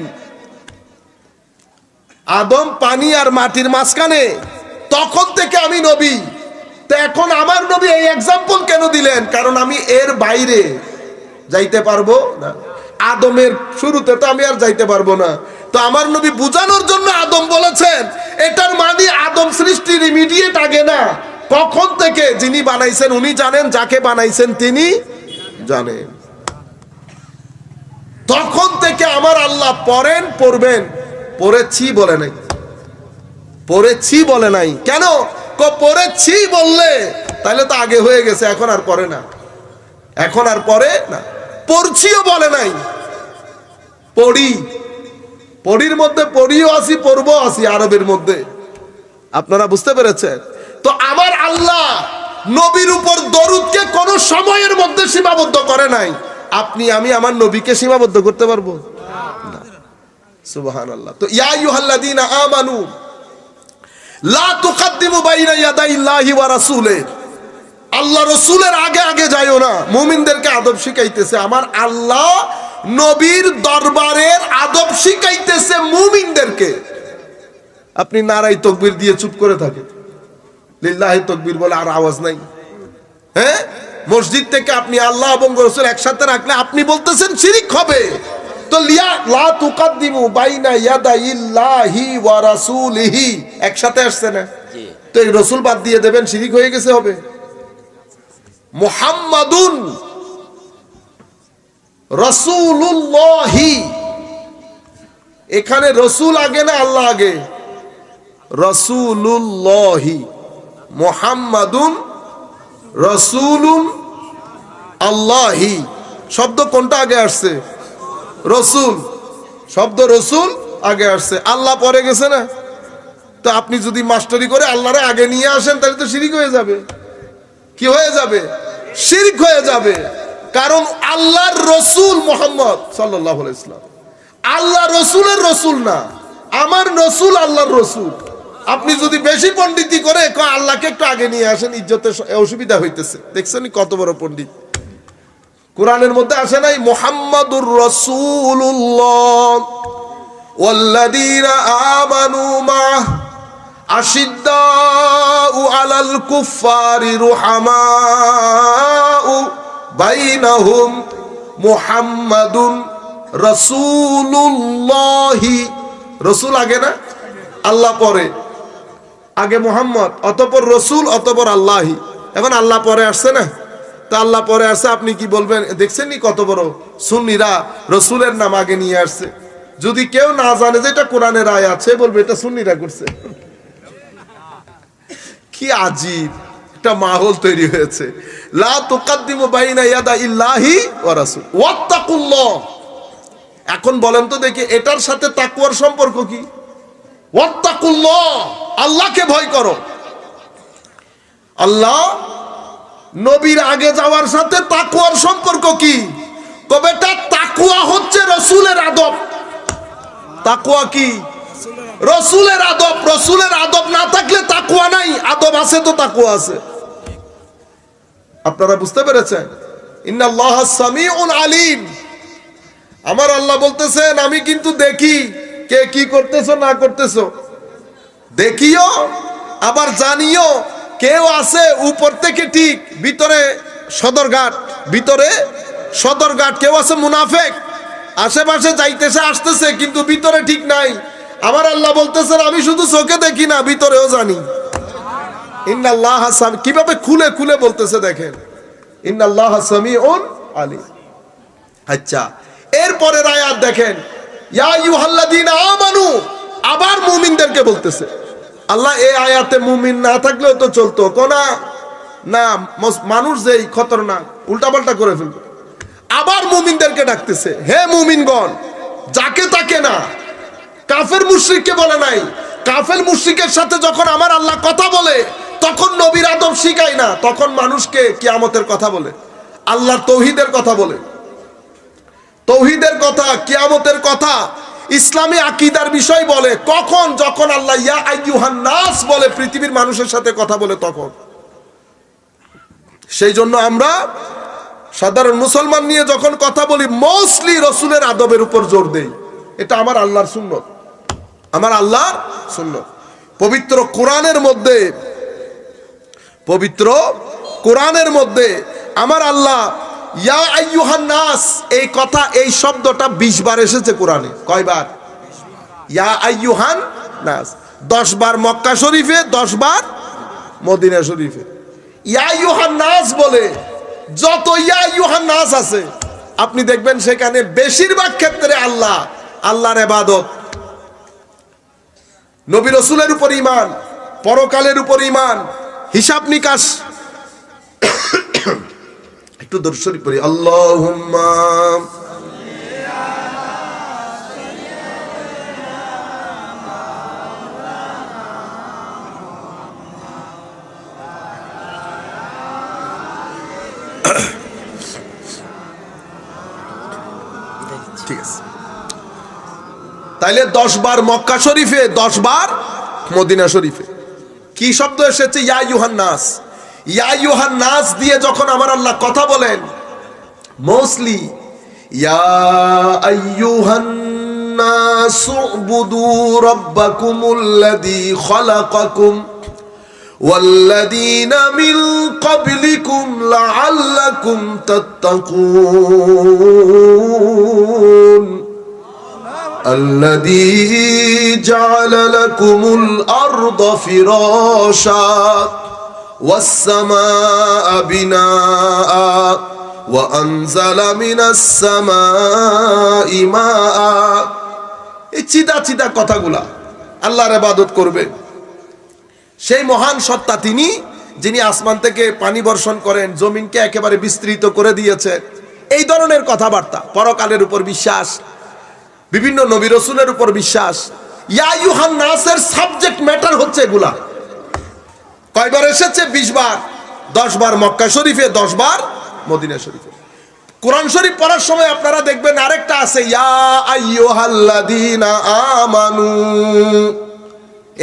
আদম পানি আর মাটির মাঝখানে, তখন থেকে আমি নবী। তো এখন আমার নবী এই এক্সাম্পল কেন দিলেন? কারণ আমি এর বাইরে যাইতে পারবো না। আদমের শুরুতে তো আমি আর যাইতে পারবো না। তো আমার নবী বুঝানোর জন্য আদম বলেছেন। এটার মানে আদম সৃষ্টির ইমিডিয়েট আগে না, কখন থেকে যিনি বানাইছেন উনি জানেন, যাকে বানাইছেন তিনি জানেন। তখন থেকে আমার আল্লাহ পড়েন, পড়বেন। পড়েছি বলে নাই, পড়েছি বলে নাই। কেন? পড়েছি বললে তাহলে তো আগে হয়ে গেছে, এখন আর পড়ে না, এখন আর পড়ে না। পড়ছিও বলে নাই, পড়ি। পড়ির মধ্যে পড়িও আসি, পড়বো আসি, আরবের মধ্যে। আপনারা বুঝতে পেরেছেন তো? আমার আল্লাহ নবীর উপর দরুদকে কোন সময়ের মধ্যে সীমাবদ্ধ করে নাই। আপনি আমি আমার নবীকে সীমাবদ্ধ করতে পারবো না। সুবহানাল্লাহ। তো ইয়া আইয়ুহাল্লাযীনা আমানু লা তুকাদ্দিমু বাইনা ইয়াদাইল্লাহি ওয়া রাসূলিহি, আল্লাহ রসুলের আগে আগে যাইও না। মুমিনদেরকে আদব শিখাইতেছে আমার আল্লাহ, নবীর দরবারের আদব শিখাইতেছে মুমিনদেরকে। আপনি নারাই তাকবীর দিয়ে চুপ করে থাকেন, লিল্লাহি তাকবীর বলে আর আওয়াজ নাই। হ্যাঁ, মসজিদ থেকে আপনি আল্লাহ এবং রাসূল একসাথে রাখলে আপনি বলতেছেন শিরক হবে। তো লা তুকাদ্দিমু বাইনা ইয়াদাইল্লাহি ওয়া রাসূলিহি একসাথে আসছে না, তো এই রাসূল বাদ দিয়ে দেবেন, শিরক হয়ে গেছে হবে। মুহাম্মাদুন রাসূলুল্লাহি, এখানে রাসূল আগে না আল্লাহ আগে? রাসূলুল্লাহি, মুহাম্মাদুন রাসূলুন আল্লাহি, শব্দ কোনটা আগে আসছে? রাসূল, শব্দ রাসূল আগে আসছে, আল্লাহ পরে গেছে না। তো আপনি যদি মাস্টারি করে আল্লাহরে আগে নিয়ে আসেন তাহলে তো শিরক হয়ে যাবে। কি হয়ে যাবে? শিরক হয়ে যাবে। কারণ আল্লাহর রসুল মুহাম্মদ সাল্লাল্লাহু আলাইহি ওয়াসাল্লাম, আল্লাহ রসুলের রসুল না, আমার রসুল আল্লাহর রসুল। আপনি যদি বেশি পণ্ডিতি করে আল্লাহকে একটু আগে নিয়ে আসেন, ইজ্জতের অসুবিধা হইতেছে। দেখছেন কত বড় পণ্ডিত। কোরআনের মধ্যে আসে নাই মুহাম্মাদুর রাসূলুল্লাহ ওয়াল্লাযীনা আমানু মাহ আশিদ্দাউ আলাল কুফফারি রুহামাউ বাইনাহুম মুহাম্মাদুন রাসূলুল্লাহি, রাসূল আগে না আল্লাহ পরে, আগে মুহাম্মদ অতঃপর রাসূল অতঃপর আল্লাহি। এখন আল্লাহ পরে আসছে না, তা আল্লাহ পরে আসছে, আপনি কি বলবেন? দেখছেন নি কত বড় সুন্নিরা রাসূলের নাম আগে নিয়ে আসছে। যদি কেউ না জানে যে এটা কোরআনের আয়াত, সে বলবে এটা সুন্নিরা করছে। কি আজীব একটা মাহৌল তৈরি হয়েছে। লা তুকাদ্দিমু বাইনা ইয়াদাইল্লাহি ওয়া রাসূল ওয়াত্তাকুল্লাহ। এখন বলেন তো দেখি এটার সাথে তাকওয়ার সম্পর্ক কি? ওয়াত্তাকুল্লাহ, আল্লাহকে ভয় করো। আল্লাহ নবীর আগে যাওয়ার সাথে তাকওয়ার সম্পর্ক কি? তবে এটা তাকওয়া হচ্ছে রাসূলের আদব। তাকওয়া কি? রাসূলের আদব। রাসূলের আদব না থাকলে তাকওয়া নাই, আদব আছে তো তাকওয়া আছে। আপনারা বুঝতে পেরেছেন? ইন্নাল্লাহা সামিউন আলিম। আমার আল্লাহ বলতেছেন আমি কিন্তু দেখি কে কি করতেছো না করতেছো, দেখিও আবার জানিও। কেউ আছে উপর থেকে ঠিক, ভিতরে সদরঘাট, ভিতরে সদরঘাট। কেউ আছে মুনাফিক, আশেপাশে যাইতেছে আসতেছে কিন্তু ভিতরে ঠিক নাই। আমার আল্লাহ বলতেছেন আমি শুধু চোখে দেখি না, ভিতরেও জানি। ইন্নাল্লাহা সামি, কিভাবে খুলে খুলে বলতেছে দেখেন, ইন্নাল্লাহা সামিউন আলিম। আচ্ছা, এরপরের আয়াত দেখেন, ইয়া আইয়ুহাল্লাযীনা আমানু, আবার মুমিনদেরকে বলতেছে আল্লাহ। এই আয়াতে মুমিন না থাকলেও তো চলতো, কোনা না মানুষ যেই খতরনাক উল্টাপাল্টা করে ফেলবে। আবার মুমিনদেরকে ডাকতেছে, হে মুমিনগণ, যাকে তাকে না, কাফের মুশরিককে বলে নাই। কাফের মুশরিকের সাথে যখন আমার আল্লাহ কথা বলে তখন নবীর আদব শিখায় না, তখন মানুষকে কিয়ামতের কথা বলে, আল্লাহর তৌহিদের কথা বলে, তৌহিদের কথা, কিয়ামতের কথা, ইসলামী আকীদার বিষয় বলে। কখন? যখন আল্লাহ ইয়া আইয়ুহান নাস বলে, পৃথিবীর মানুষের সাথে কথা বলে তখন। সেই জন্য আমরা সাধারণ মুসলমান নিয়ে যখন কথা বলি মোস্টলি রাসূলের আদবের উপর জোর দেই। এটা আমার আল্লাহর সুন্নত, আমার আল্লাহর সুন্নত। পবিত্র কোরআনের মধ্যে, পবিত্র কোরআনের মধ্যে আমার আল্লাহ ইয়া আইয়ুহান নাস, এই কথা, এই শব্দটা 20 বার এসেছে কোরআনে। কয়বার? ইয়া আইয়ুহান নাস 10 বার মক্কা শরীফে, 10 বার মদিনা শরীফে। ইয়া আইয়ুহান নাস বলে যত ইয়া আইয়ুহান নাস আছে আপনি দেখবেন সেখানে বেশিরভাগ ক্ষেত্রে আল্লাহ, আল্লাহর ইবাদত, নবী রাসূলের উপর ঈমান, পরকালের উপর ঈমান, হিসাব নিকাশ। একটু দরুদ শরীফ পড়ি, আল্লাহুম্মা ঠিক আছে। তাইলে 10 বার মক্কা শরীফে, 10 বার মদিনা শরীফে। কি শব্দ এসেছে? ইয়া আইয়ুহান নাস। ইয়া আইয়ুহান নাস দিয়ে যখন আমার আল্লাহ কথা বলেন, মোস্টলি ইয়া আইয়ুহান নাস উবুদু রাব্বাকুমুল্লাযী খালাকাকুম ওয়াল্লাযীনা মিন ক্বাবলিকুম লাআল্লাকুম তাত্তাকুন الذي جعل لكم الأرض فراشا والسماء بناء وأنزل من السماء ماء। এই চিদা চিদা কথাগুলা আল্লাহর ইবাদত করবে। সেই মহান সত্তা তিনি, যিনি আসমান থেকে পানি বর্ষণ করেন, জমিনকে একেবারে বিস্তৃত করে দিয়েছেন। এই ধরনের কথাবার্তা, পরকালের উপর বিশ্বাস, বিভিন্ন নবী রাসূলের উপর বিশ্বাস। ইয়া আইয়ুহান নাসের সাবজেক্ট ম্যাটার হচ্ছে এগুলা। কয়বার এসেছে? 20 বার। 10 বার মক্কা শরীফে, 10 বার মদিনা শরীফে। কোরআন শরীফ পড়ার সময় আপনারা দেখবেন আরেকটা আছে, ইয়া আইয়ুহাল্লাযীনা আমানু।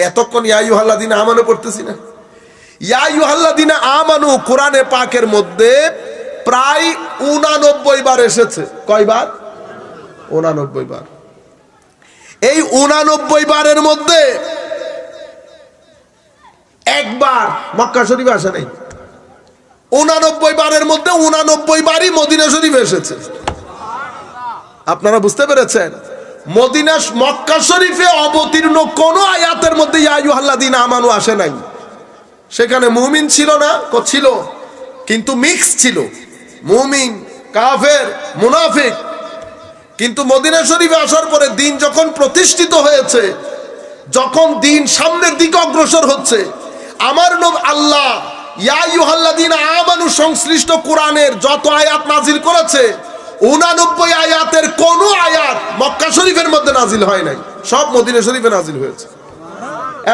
এতক্ষণ ইয়া আইয়ুহাল্লাযীনা আমানু পড়তেছি না? ইয়া আইয়ুহাল্লাযীনা আমানু কোরআনে পাকের মধ্যে প্রায় 89 বার এসেছে। কয়বার? 89 বার। এই 89 বারের মধ্যে একবার মক্কা শরীফে আসে নাই। 89 বারের মধ্যে 89 বারই মদিনা শরীফে এসেছে। আপনারা বুঝতে পেরেছেন? মদিনা মক্কা শরীফে অবতীর্ণ কোন আয়াতের মধ্যে ইয়া আইয়ুহাল্লাযীনা আমানু আসে নাই। সেখানে মুমিন ছিল না? ছিল, কিন্তু মিক্স ছিল, মুমিন, কাফের, মুনাফিক। কিন্তু মদিনা শরীফে আসার পরে দিন যখন প্রতিষ্ঠিত হয়েছে, যখন দিন সামনের দিকে অগ্রসর হচ্ছে, আমার নবী আল্লাহ ইয়া আইয়ুহাল্লাযীনা আমানু সংশ্লিষ্ট কোরআনের যত আয়াত নাজিল করেছে, 89 আয়াতের কোন আয়াত মক্কা শরীফের মধ্যে নাজিল হয় নাই, সব মদিনা শরীফে নাজিল হয়েছে।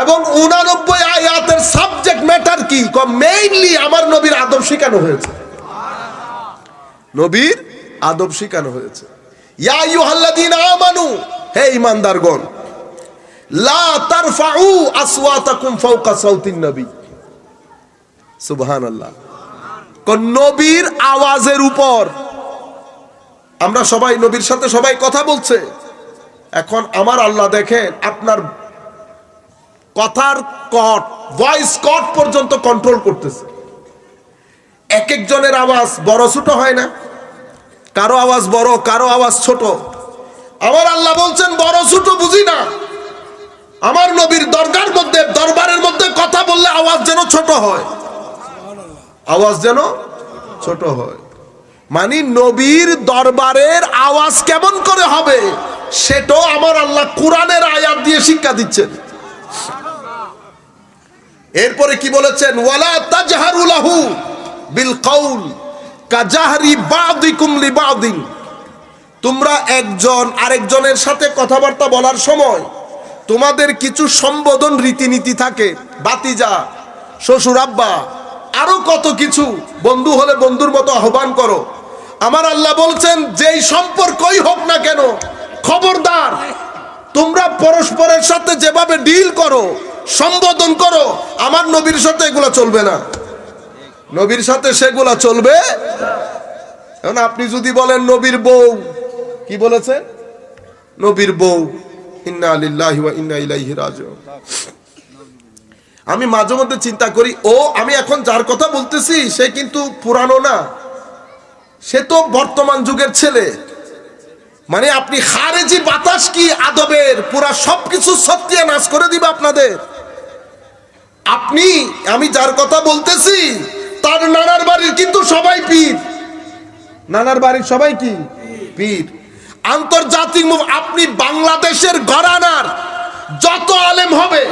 এবং 89 আয়াতের সাবজেক্ট ম্যাটার কি? মেইনলি আমার নবীর আদব শিখানো হয়েছে। নবীর আদব শিখানো হয়েছে। ইয়া আইয়ুহাল্লাযীনা আমানু, হে ঈমানদারগণ, লা তারফাউ আসওয়াতাকুম ফাওকা সাউতিন নবী। সুবহানাল্লাহ। কোন নবীর আওয়াজের উপর আমরা সবাই নবীর সাথে সবাই কথা বলছে। এখন আমার আল্লাহ দেখেন আপনার কথার কট, ভয়েস কট পর্যন্ত কন্ট্রোল করতেছে। এক একজনের আওয়াজ বড় ছোট হয় না? কারো আওয়াজ বড়, কারো আওয়াজ ছোট। আমার আল্লাহ বলছেন বড় ছোট বুঝি না, আমার নবীর দরগার মধ্যে, দরবারের মধ্যে কথা বললে আওয়াজ যেন ছোট হয়, আওয়াজ যেন ছোট হয়। মানে নবীর দরবারের আওয়াজ কেমন করে হবে সেটাও আমার আল্লাহ কোরআনের আয়াত দিয়ে শিক্ষা দিচ্ছেন। এরপরে কি বলেছেন? ওয়ালা তাজহারু লাহু বিল কওল কাজাহরি বাদিকুম লিবাদিন। তোমরা একজন আরেকজনের সাথে কথাবার্তা বলার সময় তোমাদের কিছু সম্বোধন রীতিনীতি থাকে, বাতিজা, শ্বশুর আব্বা, আরো কত কিছু, বন্ধু হলে বন্ধুর মতো আহ্বান করো। আমার আল্লাহ বলছেন যেই সম্পর্কই হোক না কেন, খবরদার তোমরা পরস্পরের সাথে যেভাবে ডিল করো, সম্বোধন করো, আমার নবীর সাথে এগুলা চলবে না। নবীর সাথে সেগুলা চলবে। এখন আপনি যদি বলেন নবীর বউ, কি বলেছেন? নবীর বউ, ইন্না লিল্লাহি ওয়া ইন্না ইলাইহি রাজিউন। আমি মাঝে মধ্যে চিন্তা করি, আমি এখন যার কথা বলতেছি সে কিন্তু পুরানো না, সে তো বর্তমান যুগের ছেলে। মানে আপনি খারেজি বাতাস কি আদবের পুরা সবকিছু সত্যানাশ করে দিবে আপনাদের। আমি যার কথা বলতেছি তার নানার বাড়ির কিন্তু সবাই পীর, নানার বাড়ির সবাই কি পীর। আন্তর্জাতিক আপনি বাংলাদেশের ঘরানার যত আলেম হবে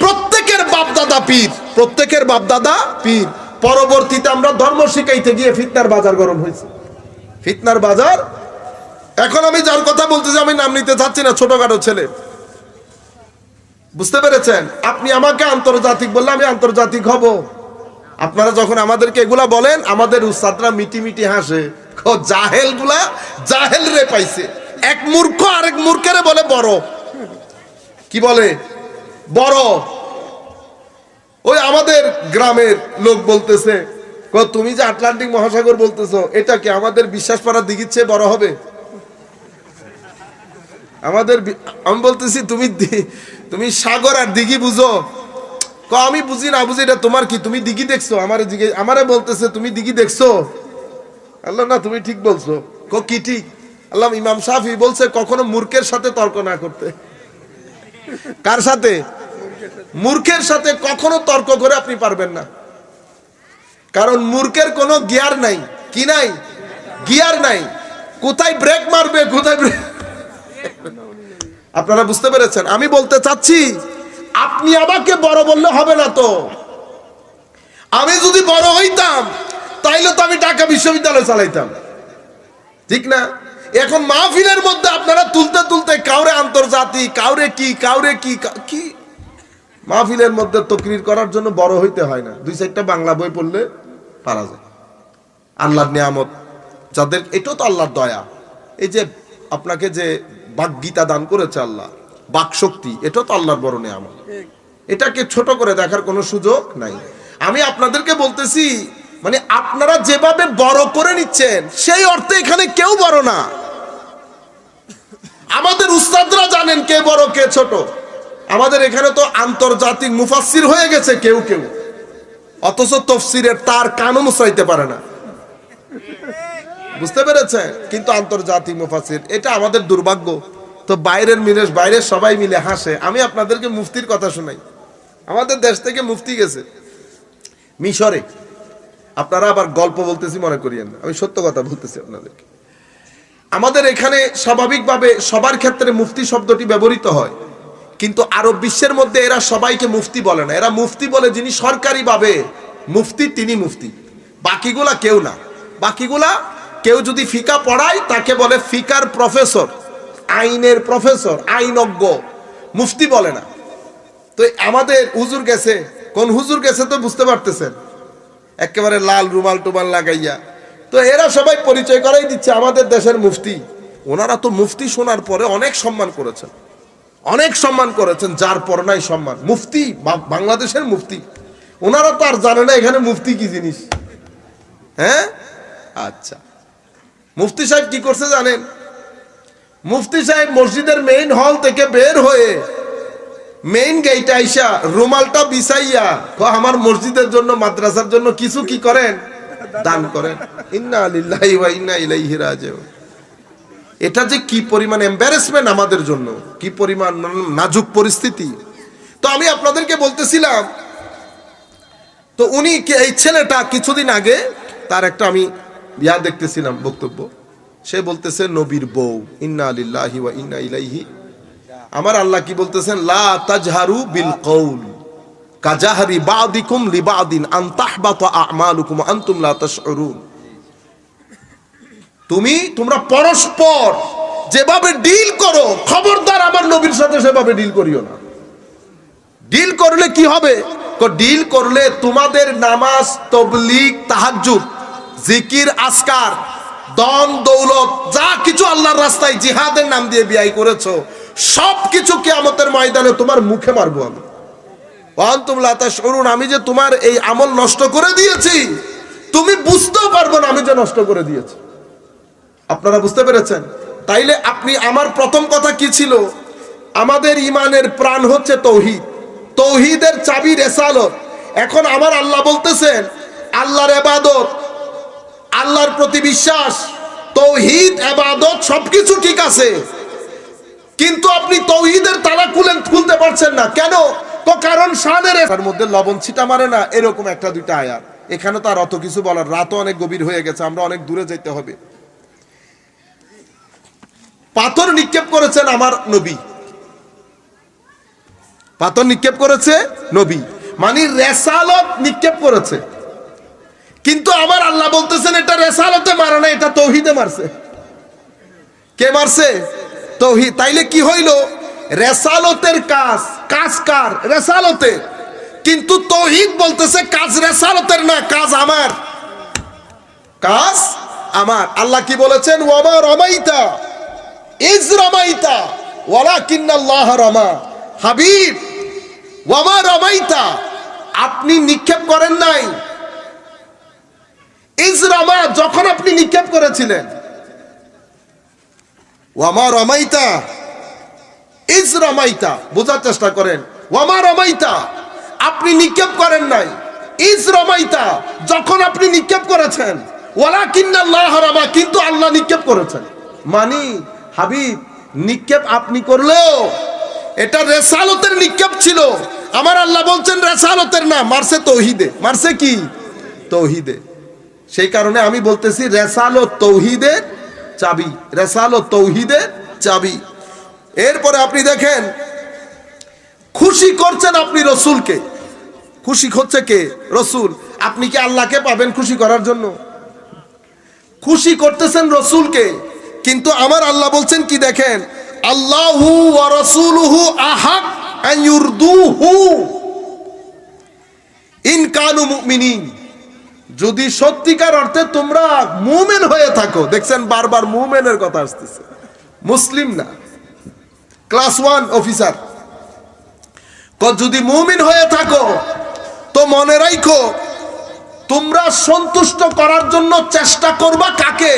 প্রত্যেকের বাপদাদা পীর, প্রত্যেকের বাপদাদা পীর। পরবর্তীতে আমরা ধর্ম শিখাইতে গিয়ে ফিতনার বাজার গরম হয়েছে, ফিতনার বাজার। এখন আমি যার কথা বলতেছি আমি নাম নিতে চাচ্ছি না, ছোটখাটো ছেলে, বুঝতে পেরেছেন? আপনি আমাকে আন্তর্জাতিক বললে আমি আন্তর্জাতিক হব। আপনারা যখন আমাদেরকে এগুলা বলেন আমাদের উস্তাদরা মিটি মিটি হাসে, জাহেল গুলা জাহেল রে পাইছে। এক মূর্খ আরেক মূর্খের বলে বড়, কি বলে বড়। ওই আমাদের গ্রামের লোক বলতেছে, তুমি যে আটলান্টিক মহাসাগর বলতেছো, এটা কি আমাদের বিশ্বাস পাড়ার দিঘির চেয়ে বড় হবে? আমি বলতেছি তুমি সাগর আর দিঘি বুঝো? আমি বুঝি না বুঝি, এটা তোমার কি? তুমি দিঘি দেখছো? আমারে বলতেছে তুমি দিঘি দেখছো? আল্লাহ না, তুমি ঠিক বলছো। কি ঠিক? আল্লাহ, ইমাম শাফি বলছে কখনো মূর্খের সাথে তর্ক না করতে। কার সাথে? মূর্খের সাথে কখনো তর্ক করে আপনি পারবেন না, কারণ মূর্খের কোনো গিয়ার নাই। কি নাই? গিয়ার নাই। কোথায় ব্রেক মারবে, কোথায় ব্রেক। আপনারা বুঝতে পেরেছেন? আমি বলতে চাচ্ছি, আপনি আমাকে বড় বললে হবে না তো। আমি যদি বড় হইতাম তাইলে তো আমি ঢাকা বিশ্ববিদ্যালয় চালাইতাম, ঠিক না? এখন মাহফিলের মধ্যে আপনারা তুলতে তুলতে কাউরে আন্তর্জাতিক, কাউরে কি, কাউরে কি কি। মাহফিলের মধ্যে তকরির করার জন্য বড় হইতে হয় না, 2-4টা বাংলা বই পড়লে পারা যায়। আল্লাহর নিয়ামত যাদের, এটাও তো আল্লাহর দয়া। এই যে আপনাকে যে বাকগীতা দান করেছে আল্লাহ, বাক শক্তি, এটাও তো আল্লাহর বড় নিয়ামত। এটাকে ছোট করে দেখার কোনো সুযোগ নাই। আমি আপনাদেরকে বলতেছি, মানে আপনারা যেভাবে বড় করে নিচ্ছেন সেই অর্থে এখানে কেউ বড় না। আমাদের উস্তাদরা জানেন কে বড় কে ছোট। আমাদের এখানে তো আন্তর্জাতিক মুফাসসির হয়ে গেছে কেউ কেউ, অথচ তাফসীরের তার কানও মুছাইতে পারে না। বুঝতে পেরেছেন? কিন্তু আন্তর্জাতিক মুফাসসির, এটা আমাদের দুর্ভাগ্য। তো বাইরের সবাই মিলে হাসে। আমি আপনাদেরকে মুফতির কথা শোনাই। আমাদের দেশ থেকে মুফতি গেছে মিশরে। আপনারা আবার গল্প বলতেছি মনে করিয়েন না, আমি সত্য কথা বলতেছি আপনাদেরকে। আমাদের এখানে স্বাভাবিকভাবে সবার ক্ষেত্রে মুফতি শব্দটি ব্যবহৃত হয়, কিন্তু আরব বিশ্বের মধ্যে এরা সবাইকে মুফতি বলে না। এরা মুফতি বলে যিনি সরকারিভাবে মুফতি, তিনি মুফতি। বাকিগুলা কেউ না। বাকিগুলা কেউ যদি ফিকা পড়ায় তাকে বলে ফিকার প্রফেসর, আইনের প্রফেসর, আইনজ্ঞ। মুফতি বলে না। তো আমাদের হুজুর গেছে, কোন হুজুর গেছে তো বুঝতে পারতেছেন, একেবারে লাল রুমাল টুমাল লাগাইয়া। তো এরা সবাই পরিচয় করাই দিচ্ছে আমাদের দেশের মুফতি। ওনারা তো মুফতি শোনার পরে অনেক সম্মান করেছেন, অনেক সম্মান করেছেন, যার পর নাই সম্মান। মুফতি, বাংলাদেশের মুফতি। ওনারা তো আর জানে না এখানে মুফতি কি জিনিস। হ্যাঁ, আচ্ছা। মুফতি সাহেব কি করছে জানেন? মুফতি সাহেব মসজিদের মেইন হল থেকে বের হয়ে মেইন গেটে আইসা রুমালটা বিছাইয়া, আমার মসজিদের জন্য, মাদ্রাসার জন্য কিছু কি করেন? দান করেন। ইন্না লিল্লাহি ওয়া ইন্না ইলাইহি রাজিউন। এটা যে কি পরিমাণ এম্বারেসমেন্ট আমাদের জন্য, কি পরিমাণ নাজুক পরিস্থিতি। তো আমি আপনাদেরকে বলতেছিলাম, তো উনি, এই ছেলেটা কিছুদিন আগে তার একটা আমি বিয়া দেখতেছিলাম বক্তব্য, সে বলতেছে নবীর বউ। ইন্না লিল্লাহি ওয়া ইন্না ইলাইহি। আমার আল্লাহ কি বলতেছেন? লা তাজহারু বিল কওল কাজাহরি বাদিকুম লিবাদিন আন তাহবাতা আমালুকুম আনতুম লা তাশউরুন। তোমরা পরস্পর যেভাবে ডিল করো, খবরদার আমার নবীর সাথে সেভাবে ডিল করিও না। ডিল করলে কি হবে? ডিল করলে তোমাদের নামাজ, তাবলীগ, তাহাজ্জুদ, জিকির, আজকার, দন দৌলত, যা কিছু আল্লাহর রাস্তায় জিহাদের নাম দিয়ে ব্যয় করেছো, সবকিছু কিয়ামতের ময়দানে তোমার মুখে মারবো আমি। ওয়ান্তুম লা তাশউরুন। আমি যে তোমার এই আমল নষ্ট করে দিয়েছি, তুমি বুঝতেও পারবে না আমি যে নষ্ট করে দিয়েছি। আপনারা বুঝতে পেরেছেন? তাইলে আপনি, আমার প্রথম কথা কি ছিল? আমাদের ইমানের প্রাণ হচ্ছে তৌহিদ, তৌহিদের চাবি রিসালাত। এখন আমার আল্লাহ বলতেছেন আল্লাহর ইবাদত, আল্লাহর প্রতি বিশ্বাস, তৌহিদ, ইবাদত সবকিছু ঠিক আছে, কিন্তু আপনি তৌহিদের তালা খুলতে পারছেন না। কেন? তো কারণ শানের এর মধ্যে লবণ ছিটা মারে না, এরকম একটা দুইটা আয়াত। এখানে তো আর অত কিছু বলার, রাতও অনেক গভীর হয়ে গেছে, আমরা অনেক দূরে যেতে হবে। পাথর নিক্ষেপ করেছেন আমার নবী, পাথর নিক্ষেপ করেছে নবী, মানে রেসালত নিক্ষেপ করেছে। কিন্তু আমার আল্লাহ বলতেছেন এটা রেসালতে মারে না, এটা তৌহিদে মারছে। কে মারছে? তৌহিদ। তাইলে কি হইল? রেসালতের কাজ, কাজ কার? রেসালতের। কিন্তু তৌহিদ বলতেছে কাজ রেসালতের না, কাজ আমার, কাজ আমার। আল্লাহ কি বলেছেন? ওয়ামা রমাইতা ইজ রমাইতা ওয়ালাকিন্নাল্লাহ রামা। হাবিব, ওয়ামা রমাইতা, আপনি নিক্ষেপ করেন নাই। ইজরামা, যখন আপনি নিক্ষেপ করেছিলেন, ওয়ামা রমাইতা, ইজরামাইতা, বোঝার চেষ্টা করেন। ওয়ামা রমাইতা, আপনি নিক্ষেপ করেন নাই। ইজরামাইতা, যখন আপনি নিক্ষেপ করেছেন। ওয়ালাকিন্নাল্লাহ রামা, কিন্তু আল্লাহ নিক্ষেপ করেছেন। মানে হাবিব, নিক্ষেপ আপনি করলেও এটা রেসালতের নিক্ষেপ ছিল। আমার আল্লাহ বলছেন রেসালতের না, মারছে তৌহিদে। মারছে কি? তৌহিদে। সেই কারণে আমি বলতেছি রেসালত তৌহিদের চাবি, রেসালত তৌহিদের চাবি। এরপরে আপনি দেখেন, খুশি করছেন আপনি রসুলকে। খুশি হচ্ছে কে? রসুল। আপনি কি আল্লাহকে পাবেন খুশি করার জন্য? খুশি করতেছেন রসুলকে, কিন্তু আমার আল্লাহ বলছেন কি দেখেন, আল্লাহু ওয়া রাসূলুহু আহাক আন ইউরদুহু ইন কানু মুমিনিন। যদি সত্যিকার অর্থে তোমরা মুমিন হয়ে থাকো। দেখছেন বারবার মুমিনের কথা আসতেছে, মুসলিম না, ক্লাস 1 অফিসার। যদি মুমিন হয়ে থাকো তো মনে রাখো, তোমরা সন্তুষ্ট করার জন্য চেষ্টা করবা কাকে?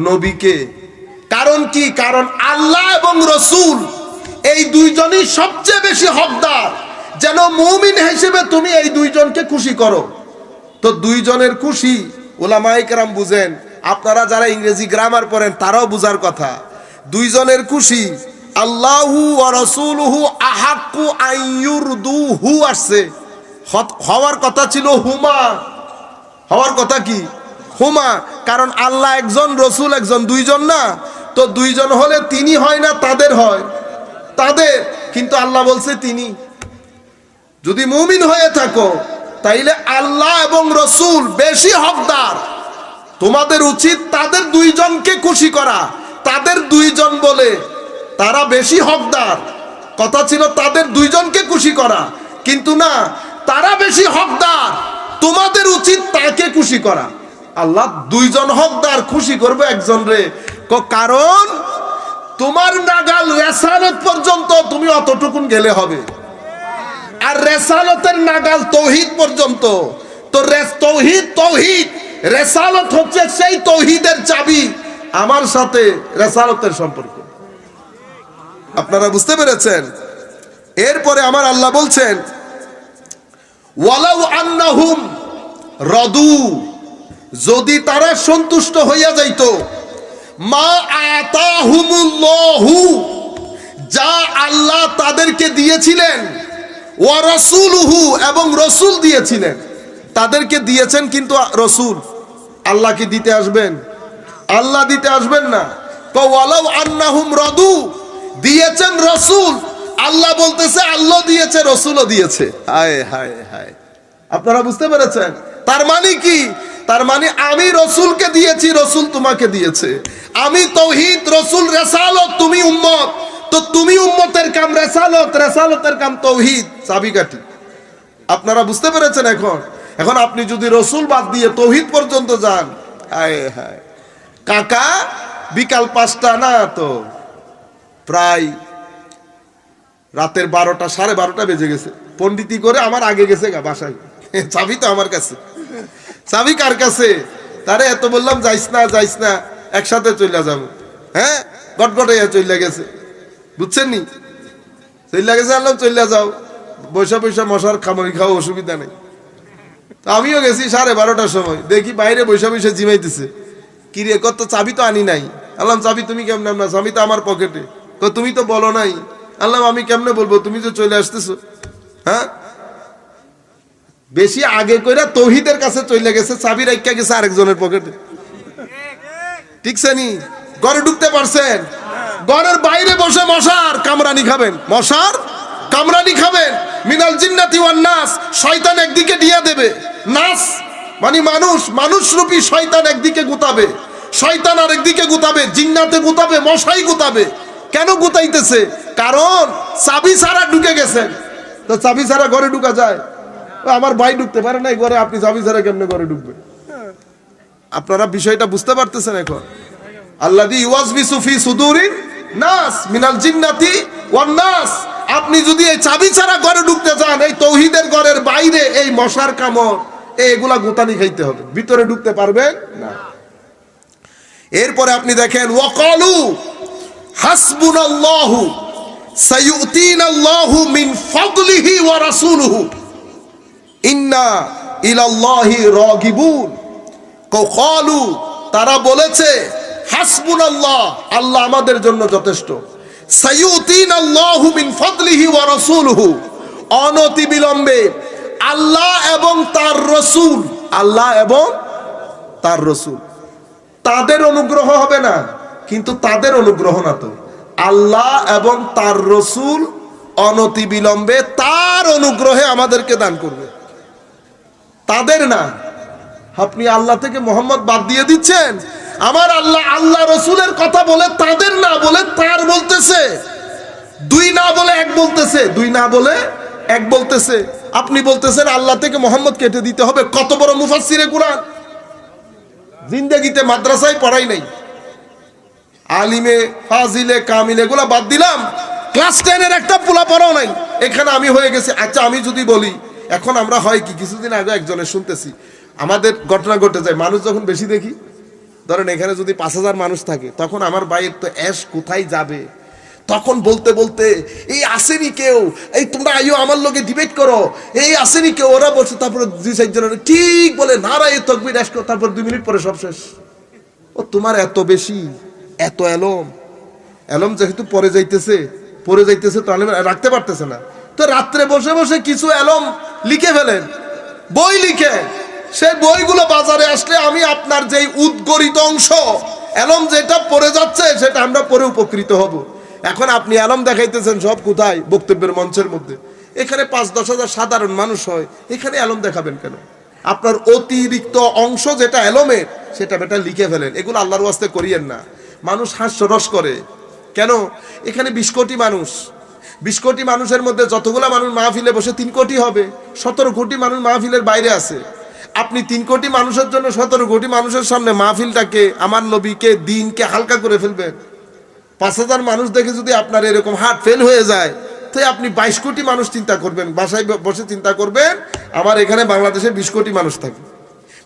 নবীকে। কারণ কি? কারণ আল্লাহ এবং রসুল এই দুইজনই সবচেয়ে বেশি হকদার যেন মুমিন হিসেবে তুমি এই দুইজনকে খুশি করো। তো দুইজনের খুশি উলামায়ে কেরাম বুঝেন, আপনারা যারা ইংরেজি গ্রামার পড়েন তারাও বুঝার কথা। দুইজনের খুশি আল্লাহু ওয়া রাসূলুহু আহাক্কু আন ইউরদুহু আসছে। হওয়ার কথা ছিল হুমা, হওয়ার কথা কি? হুমা। কারণ আল্লাহ একজন, রসুল একজন, দুইজন না। তো দুইজন হলে তিনি হয় না, তাদের হয়? তাদের। কিন্তু আল্লাহ বলছে তিনি। যদি মুমিন হয়ে থাকো তাইলে আল্লাহ এবং রসুল বেশি হকদার। তোমাদের উচিত তাদের দুইজনকে খুশি করা। তাদের দুইজন বলে তারা বেশি হকদার। কথা ছিল তাদের দুইজনকে খুশি করা, কিন্তু না, তারা বেশি হকদার, তোমাদের উচিত তাকে খুশি করা। আল্লাহ দুইজন হকদার, খুশি করবে একজন রে। কারণ তোমার নাগাল রেসালত পর্যন্ত তুমি অতটুকুন গেলে হবে, আর রেসালতের নাগাল তৌহিদ পর্যন্ত। তো তৌহিদ, তৌহিদ, রেসালত হচ্ছে সেই তৌহিদের চাবি। আমার সাথে রেসালতের সম্পর্ক। আপনারা বুঝতে পেরেছেন? এরপরে আমার আল্লাহ বলছেন, ওয়ালাউ আন্নাহুম রাদু, যদি তারা সন্তুষ্ট হইয়া যাইত, মা আতাহুমুল্লাহু, যা আল্লাহ তাদেরকে দিয়েছিলেন, ওয়া রাসূলুহু, এবং রসুল দিয়েছিলেন। তাদেরকে দিয়েছেন, কিন্তু রসুল। আল্লাহ কি দিতে আসবেন? আল্লাহ দিতে আসবেন না। ওয়ালাউ আন্নাহুম রাদু, দিয়েছেন রসুল। আল্লাহ বলতেছে আল্লাহ দিয়েছে, রসুলও দিয়েছে। হায় হায় হায়, আপনারা বুঝতে পেরেছেন? তার মানে কি? তার মানে আমি রসুলকে দিয়েছি, রসুল তোমাকে দিয়েছে। আমি তৌহিদ, রসুল রেসালত, তুমি উম্মত। তো তুমি উম্মতের কাম রেসালত, রেসালতের কাম তৌহিদ, চাবিকাঠি। আপনারা বুঝতে পেরেছেন? এখন আপনি যদি রসুল বাদ দিয়ে তৌহিদ পর্যন্ত যান, হায় হায় কাকা, বিকাল 5টা না, তো প্রায় রাতের 12টা, 12:30 বেজে গেছে। পণ্ডিতি করে আমার আগে গেছে গা বাসায়। চাবি তো আমার কাছে। চাবি কার কাছে? তারে এত বললাম যাইস না, যাইস না, একসাথে চলে যাবো। হ্যাঁ, গটগটে চলে গেছে, বুঝছেন নি? চলে গেছে, আনলাম চলে যাও, বৈশা বৈশা মশার খামারি খাওয়া, অসুবিধা নেই। তো আমিও গেছি 12:30টার সময়, দেখি বাইরে বৈশা বৈশা জিমাইতেছে। কি রে, কত চাবি তো আনি নাই। আল্লাহ চাবি তুমি কেমন না? চাবি তো আমার পকেটে। তুমি তো বলো নাই। আল্লাহ আমি কেমনে বলবো, তুমি তো চলে আসতেছো। হ্যাঁ, বেশি আগে কইরা তৌহিদের কাছে চলে গেছে, চাবি রাখা গেছে আরেকজনের পকেটে। ঠিক নি? ঘরে ঢুকতে পারছেন? ঘরের বাইরে বসে মশার কামরানি খাবেন, মশার কামরানি খাবেন। মিনাল জিন্নাতি ওয়ান নাস, শয়তান একদিকে দিয়া দেবে। নাস মানে মানুষ, মানুষ রূপী শয়তান একদিকে গুতাবে, শয়তান আরেকদিকে গুতাবে, জিন্নাতে গুতাবে, মশাই গুতাবে। কেন গুতাইতেছে? কারণ চাবি ছাড়া ঢুকে গেছেন। তো চাবি ছাড়া ঘরে ঢুকা যায়? আমার ভাই ঢুকতে পারে নাই ঘরে, আপনি চাবি ছাড়া কেমনে ঘরে ঢুকবেন? আপনারা বিষয়টা বুঝতে পারতেছেন? এখন আল্লাযী ইউওয়াসবিসু ফি সুদুরিন নাস মিনাল জিন্নাতি ওয়ান নাস, আপনি যদি এই চাবি ছাড়া ঘরে ঢুকতে চান, এই তৌহিদের ঘরের বাইরে এই মশার কামড় এগুলা গোতানি খাইতে হবে, ভিতরে ঢুকতে পারবেন না। এরপরে আপনি দেখেন ওয়াকালু হাসবুনাল্লাহু সাইয়ুতিনাল্লাহু মিন ফাদলিহি ওয়া রাসূলুহু ইন্না ইলাল্লাহি রাগিবুন। ক্বালু তারা বলেছে হাসবুনাল্লাহ, আল্লাহ আমাদের জন্য যথেষ্ট, সাইয়ুতিনাল্লাহু মিন ফাদলিহি ওয়া রাসূলুহু, অনতি বিলম্বে আল্লাহ এবং তার রাসূল, আল্লাহ এবং তার রাসূল, তাদের অনুগ্রহ হবে না, কিন্তু তাদের অনুগ্রহ না তো, আল্লাহ এবং তার রাসূল অনতি বিলম্বে তার অনুগ্রহে আমাদেরকে দান করবে, তাদের না। আপনি আল্লাহ থেকে মোহাম্মদ বাদ দিয়ে দিচ্ছেন। আমার আল্লাহ আল্লাহ রসুলের কথা বলে তাদের না বলে তার বলতেছে, দুই না বলে এক বলতেছে, দুই না বলে এক বলতেছে। আপনি বলতেছেন আল্লাহ থেকে মোহাম্মদ কেটে দিতে হবে। কত বড় মুফাসসিরে কুরআন, জিন্দেগিতে মাদ্রাসায় পড়াই নাই, আলিমে ফাজিলে কামিল এগুলা বাদ দিলাম, ক্লাস 10 এর একটা পোলা পড়াও নাই। এখানে আমি হয়ে গেছি। আচ্ছা আমি যদি বলি, এখন আমরা হয় কি, কিছুদিন আগে একজনের শুনতেছি, আমাদের ঘটনা ঘটে যায়, মানুষ যখন বেশি দেখি, ধরেন এখানে যদি 5000 মানুষ থাকে, তখন আমার ভাইয়ের তো অ্যাশ কোথায় যাবে, তখন বলতে বলতে এই আসেনি কেউ, এই তোমরা আইও আমার লোকে ডিবেট করো, এই আসেনি কেউ, ওরা বলছে, তারপরে 2-4 জন ঠিক বলে নারায়ে তাকবীর অ্যাশ করো, তারপর 2 মিনিট পরে সব শেষ। ও তোমার এত বেশি, এত এলম, এলম যেহেতু পরে যাইতেছে তো আলেম রাখতে পারতেছে না, তো রাত্রে বসে বসে কিছু এলম লিখে ফেলেন, বই লিখে, সেই বইগুলো বাজারে আসলে আমি আপনার যেই উদ্গরিত অংশ এলম যেটা পড়ে যাচ্ছে সেটা আমরা পড়ে উপকৃত হব। এখন আপনি এলম দেখাইতেছেন সব কোথায়, বক্তব্যের মঞ্চের মধ্যে। এখানে 5-10 হাজার সাধারণ মানুষ হয়, এখানে এলম দেখাবেন কেন? আপনার অতিরিক্ত অংশ যেটা এলমের সেটা বেটা লিখে ফেলেন। এগুলো আল্লাহর ওয়াস্তে করিয়েন না। মানুষ হাস্যরস করে কেন? এখানে 20 কোটি মানুষ, 20 কোটি মানুষের মধ্যে যতগুলা মানুষ মাহফিলে বসে 3 কোটি হবে, 17 কোটি মানুষ মাহফিলের বাইরে আছে। আপনি 3 কোটি মানুষের জন্য 17 কোটি মানুষের সামনে মাহফিলটাকে, আমার নবীকে, দিনকে হালকা করে ফেলবেন। 5000 মানুষ দেখে যদি আপনার এরকম হার্ট ফেল হয়ে যায়, তো আপনি 22 কোটি মানুষ চিন্তা করবেন, বাসায় বসে চিন্তা করবেন। আমার এখানে বাংলাদেশে 20 কোটি মানুষ থাকে,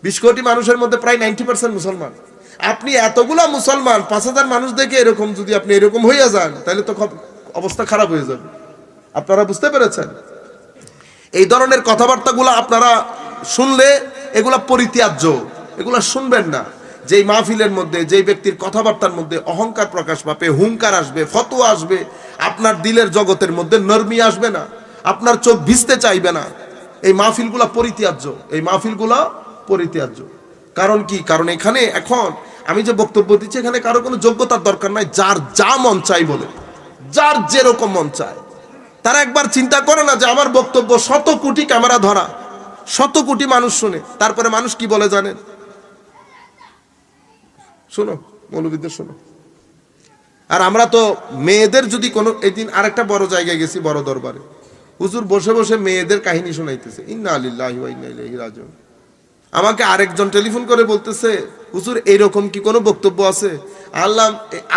20 কোটি মানুষের মধ্যে প্রায় 90% মুসলমান। আপনি এতগুলা মুসলমান 5000 মানুষ দেখে এরকম যদি আপনি এরকম হয়ে যান, তাহলে তো অবস্থা খারাপ হয়ে যাবে। আপনারা বুঝতে পেরেছেন? এই ধরনের কথাবার্তাগুলো আপনারা শুনলে এগুলা পরিত্যাজ্য, এগুলা শুনবেন না। যেই মাহফিলের মধ্যে, যেই ব্যক্তির কথাবার্তার মধ্যে অহংকার প্রকাশ পাবে, হুঙ্কার আসবে, ফতোয়া আসবে, আপনার দিলের জগতের মধ্যে নরমি আসবে না, আপনার চোখ ভিজতে চাইবে না, এই মাহফিলগুলা পরিত্যাজ্য, এই মাহফিলগুলা পরিত্যাজ্য। কারণ কি? কারণ এখানে এখন আমি যে বক্তব্য দিচ্ছি, এখানে কারো কোনো যোগ্যতার দরকার নাই, যার যা মন চাই বলে, যার যেরকম মন চায়। তারা একবার চিন্তা করে না যে আমার বক্তব্য 100 কোটি ক্যামেরা ধরা, 100 কোটি মানুষ শুনে, তারপরে মানুষ কি বলে জানেন? শোনো মৌলবীদের শোনো। আর আমরা তো মেয়েদের যদি কোনো, একদিন আরেকটা বড় জায়গায় গেছি, বড় দরবারে, হুজুর বসে বসে মেয়েদের কাহিনী শোনাইতেছে, ইন্না লিল্লাহি ওয়া ইন্না ইলাইহি রাজিউন। আমাকে আরেকজন টেলিফোন করে বলতেছে, হুজুর এইরকম কি কোনো বক্তব্য আছে?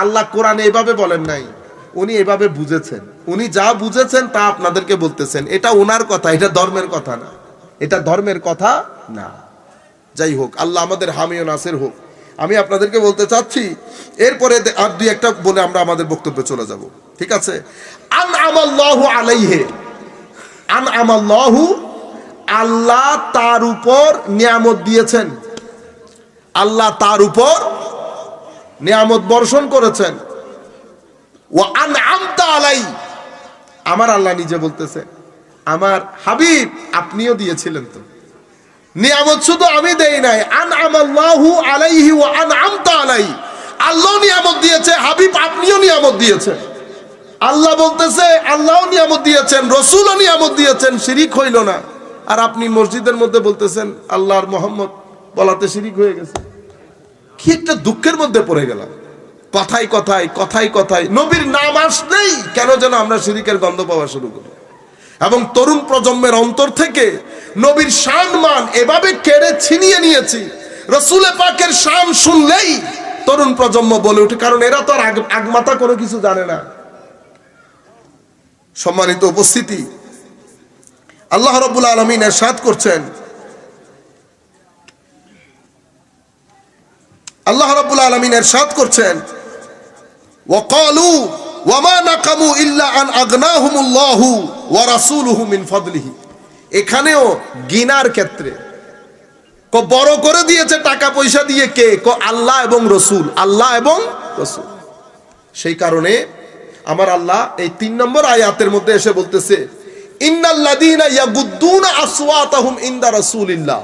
আল্লাহ কোরআনে এভাবে বলেন নাই, উনি এভাবে বুঝেছেন, উনি যা বুঝেছেন তা আপনাদেরকে বলতেছেন, এটা ওনার কথা, এটা ধর্মের কথা না, এটা ধর্মের কথা না। যাই হোক, আল্লাহ আমাদের হামি ও নাসির হোক। আমি আপনাদেরকে বলতে চাচ্ছি, এরপরে আর 2-1টা বলে আমরা আমাদের বক্তব্যে চলে যাব, ঠিক আছে? আনআমাল্লাহু আলাইহি, আনআমাল্লাহু, আল্লাহ তার উপর নিয়ামত দিয়েছেন, আল্লাহ তার উপর নিয়ামত বর্ষণ করেছেন। ওয়া আনআমতা আলাই, আমার আল্লাহ নিজে বলতেছে, আমার হাবিব আপনিও দিয়েছিলেন তো নিয়ামত, শুধু আমি দেই নাই। আনআমাল্লাহু আলাইহি ওয়া আনআমতা আলাই, আল্লাহ নিয়ামত দিয়েছে, হাবিব আপনিও নিয়ামত দিয়েছেন। আল্লাহ বলতেছে আল্লাহও নিয়ামত দিয়েছেন, রাসূলও নিয়ামত দিয়েছেন, শিরিক হইল না। আর আপনি মসজিদের মধ্যে বলতেছেন আল্লাহর মোহাম্মদ বলাতে শিরিক হয়ে গেছে। কি একটা দুঃখের মধ্যে পড়ে গেলাম। কথায় কথায় কথায় কথায় নবীর নাম আসলেই কেন যেন আমরা শিরিকের গন্ধ পাওয়া শুরু করি, এবং তরুণ প্রজন্মের অন্তর থেকে নবীর শান মান এভাবে কেড়ে ছিনিয়ে নিয়েছি। রাসূল পাকের শান শুনলেই তরুণ প্রজন্ম বলে ওঠে, কারণ এরা তো আর আগমাতা কোনো কিছু জানে না। সম্মানিত উপস্থিতি, আল্লাহ রাব্বুল আলামিন ইরশাদ করছেন, আল্লাহ রাব্বুল আলামিন ইরশাদ করছেন, ওয়াকালু ওয়ামা নাকামু ইল্লা আন আগনাহুমুল্লাহু ওয়া রাসূলুহু মিন ফাদলিহি। এখানেও গিনার ক্ষেত্রে বড় করে দিয়েছে টাকা পয়সা দিয়ে, কে? আল্লাহ এবং রসুল, আল্লাহ এবং রসুল। সেই কারণে আমার আল্লাহ এই 3 নম্বর আয়াতের মধ্যে এসে বলতেছে, ইন্নাল্লাযীনা ইয়াগুদ্দুনা আসওয়াতাহুম ইনদা রাসূলিল্লাহ,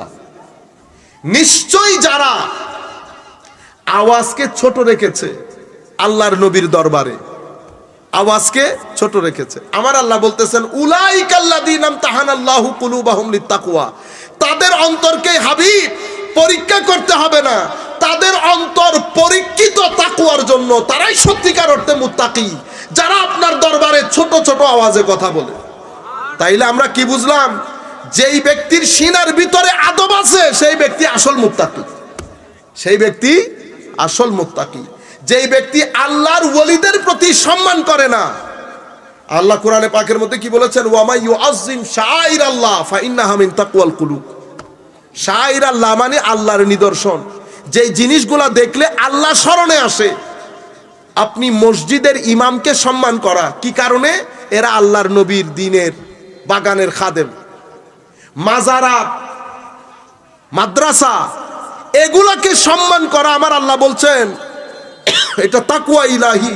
নিশ্চয়ই যারা আওয়াজকে ছোট রেখেছে আল্লাহর নবীর দরবারে, আওয়াজকে ছোট রেখেছে, আমার আল্লাহ বলতেছেন, উলাইকাল্লাযীনা ইমতাহানাল্লাহু কুলুবাহুম লিত্তাকওয়া, তাদের অন্তরকে হাবিব পরীক্ষা করতে হবে না, তাদের অন্তর পরীক্ষিত তাকওয়ার জন্য, তারাই সত্যিকার অর্থে মুত্তাকি, যারা আপনার দরবারে ছোট ছোট আওয়াজে কথা বলে। তাইলে আমরা কি বুঝলাম? যেই ব্যক্তির সিনার ভিতরে আদব আছে সেই ব্যক্তি আসল মুত্তাকি, সেই ব্যক্তি আসল মুত্তাকি। যেই ব্যক্তি আল্লাহর ওলিদের প্রতি সম্মান করে না, আল্লাহ কোরআনে পাকের মধ্যে কি বলেছেন? ওয়ামা ইউআযযিম শাআইরাল্লাহ ফাইন্নাহা মিন তাকওয়াল কুলুব। শাআইরাল্লাহ মানে আল্লাহর নিদর্শন, যেই জিনিসগুলা দেখলে আল্লাহ স্মরণে আসে। আপনি মসজিদের ইমামকে সম্মান করা, কি কারণে? এরা আল্লাহর নবীর দ্বীনের বাগানের খাদেম। মাজারাত, মাদ্রাসা, এগুলাকে সম্মান করা, আমার আল্লাহ বলছেন এটা তাকওয়া ইলাহি।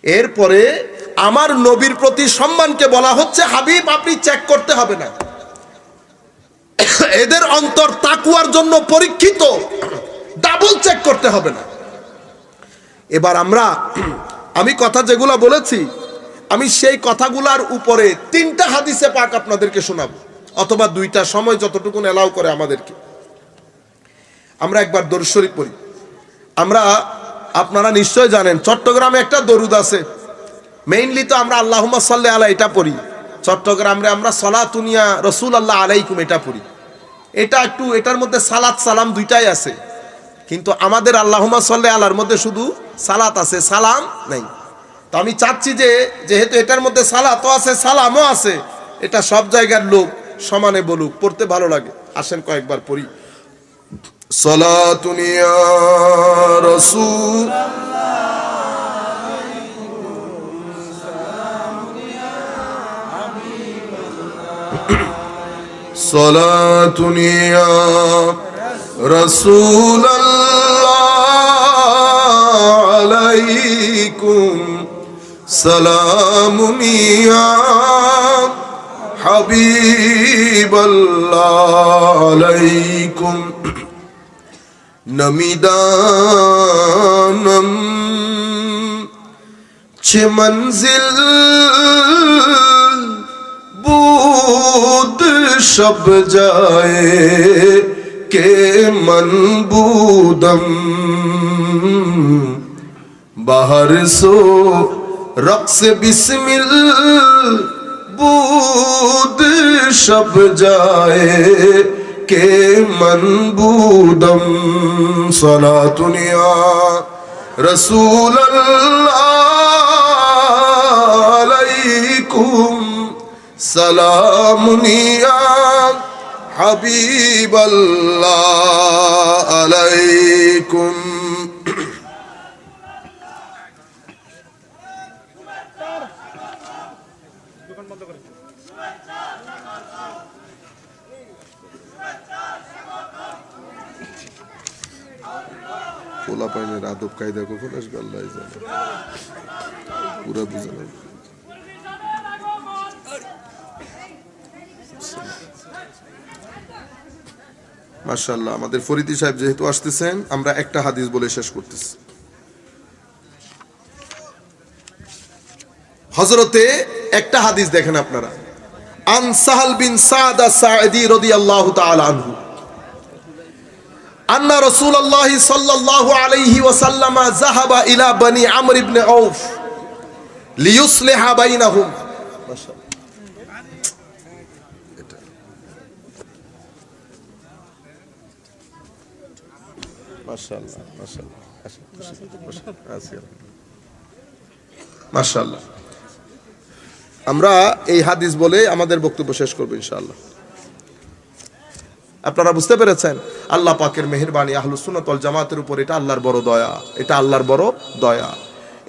এরপরে আমার নবীর প্রতি সম্মানকে বলা হচ্ছে, হাবিব আপনি চেক করতে হবে না, এদের অন্তর তাকওয়ার জন্য পরীক্ষিত, ডাবল চেক করতে হবে না। এবার আমি কথা যেগুলো বলেছি, আমি সেই কথাগুলার উপরে 3টা হাদিসে পাক আপনাদেরকে শোনাবো, অথবা 2টা, সময় যতটুকু এলাও করে আমাদেরকে। আমরা একবার দরুদ শরীফ পড়ি। আপনারা নিশ্চয় জানেন চট্টগ্রামে একটা দরুদ আছে, মেইনলি তো আমরা আল্লাহুম্মা সাল্লি আলা এটা পড়ি। চট্টগ্রামে আমরা সালাতুনিয়া রাসূলুল্লাহ আলাইকুম এটা পড়ি। এটা একটু, এটার মধ্যে সালাত সালাম 2টাই আছে, কিন্তু আমাদের আল্লাহুম্মা সাল্লি আলার মধ্যে শুধু সালাত আছে, সালাম নাই। তো আমি চাচ্ছি যে যেহেতু এটার মধ্যে সালাতও আছে সালামও আছে, এটা সব জায়গার লোক সমানে বলুক, পড়তে ভালো লাগে। আসেন কয়েকবার পড়ি। সালাতুন ইয়া রাসূল, সালাতুন ইয়া রাসূলাল্লাহ আলাইকুম, সালামুন ইয়া হাবিবাল্লাহ আলাইকুম, नमिदानम छे मंजिल बूद शब जाए के मनबूदम, बाहर सो रक्स बिस्मिल बूद शब जाए के मनबूदम, सलातुन या रसूलल्लाह अलैकुम, सलामुन या हबीबल्लाह अलैकुम। পোলা পাইনের আদব কায়দা কখন আসবে আল্লাহ জানে, পুরা বুঝে না। মাশাআল্লাহ, আমাদের ফরিদি সাহেব যেহেতু আসতেছেন, আমরা একটা হাদিস বলে শেষ করতেছি। হযরতে একটা হাদিস দেখেন আপনারা, আন সাহাল বিন সাদ আস-সাঈদী রাদিয়াল্লাহু তাআলা আনহু أن رسول الله صلى الله عليه وسلم ذهب إلى بني عمرو بن عوف ليصلح بينهم. ما شاء الله ما شاء الله ما شاء الله. আমরা এই হাদিস বলে আমাদের বক্তব্য শেষ করবো ইনশাআল্লাহ। আপনারা বুঝতে পেরেছেন আল্লাহ পাকের মেহেরবানি, আহলুস সুন্নাত ওয়াল জামাতের উপর এটা আল্লাহর বড় দয়া, এটা আল্লাহর বড় দয়া।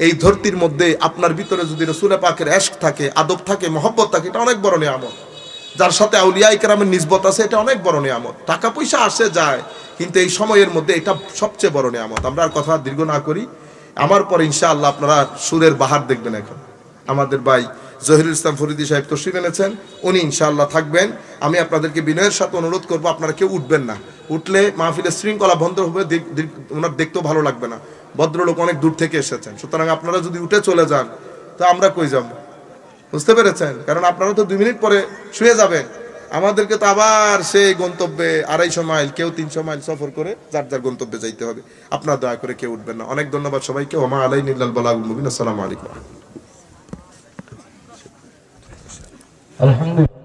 এই ধরতির মধ্যে আপনার ভিতরে যদি রাসূল পাকের ইশক থাকে, আদব থাকে, মহব্বত থাকে, এটা অনেক বড় নিয়ামত। যার সাথে আউলিয়া ইকরামের নিসবত আছে, এটা অনেক বড় নিয়ামত। টাকা পয়সা আসে যায়, কিন্তু এই সময়ের মধ্যে এটা সবচেয়ে বড় নিয়ামত। আমরা আর কথা দীর্ঘ না করি, আমার পর ইনশাআল্লাহ আপনারা সুরের বাহার দেখবেন। এখন আমাদের ভাই জহিরুল ইসলাম ফরিদী সাহেব তশরিফ এনেছেন, উনি ইনশাআল্লাহ থাকবেন। আমি আপনাদেরকে বিনয়ের সাথে অনুরোধ করবো, আপনারা কেউ উঠবেন না। উঠলে মাহফিলের শৃঙ্খলা বন্ধ হবে, ওনার দেখতেও ভালো লাগবে না। ভদ্রলোক অনেক দূর থেকে এসেছেন, সুতরাং আপনারা যদি উঠে চলে যান তো আমরা কই যাব? বুঝতে পেরেছেন? কারণ আপনারা তো 2 মিনিট পরে শুয়ে যাবেন, আমাদেরকে তো আবার সেই গন্তব্যে 250 মাইল, কেউ 300 মাইল সফর করে যার যার গন্তব্যে যাইতে হবে। আপনারা দয়া করে কেউ উঠবেন না। অনেক ধন্যবাদ সবাইকে। ওমা আলাইনা ইল্লাল বালাগুল মুবিন। আসসালামু আলাইকুম। আলহামদুলিল্লাহ।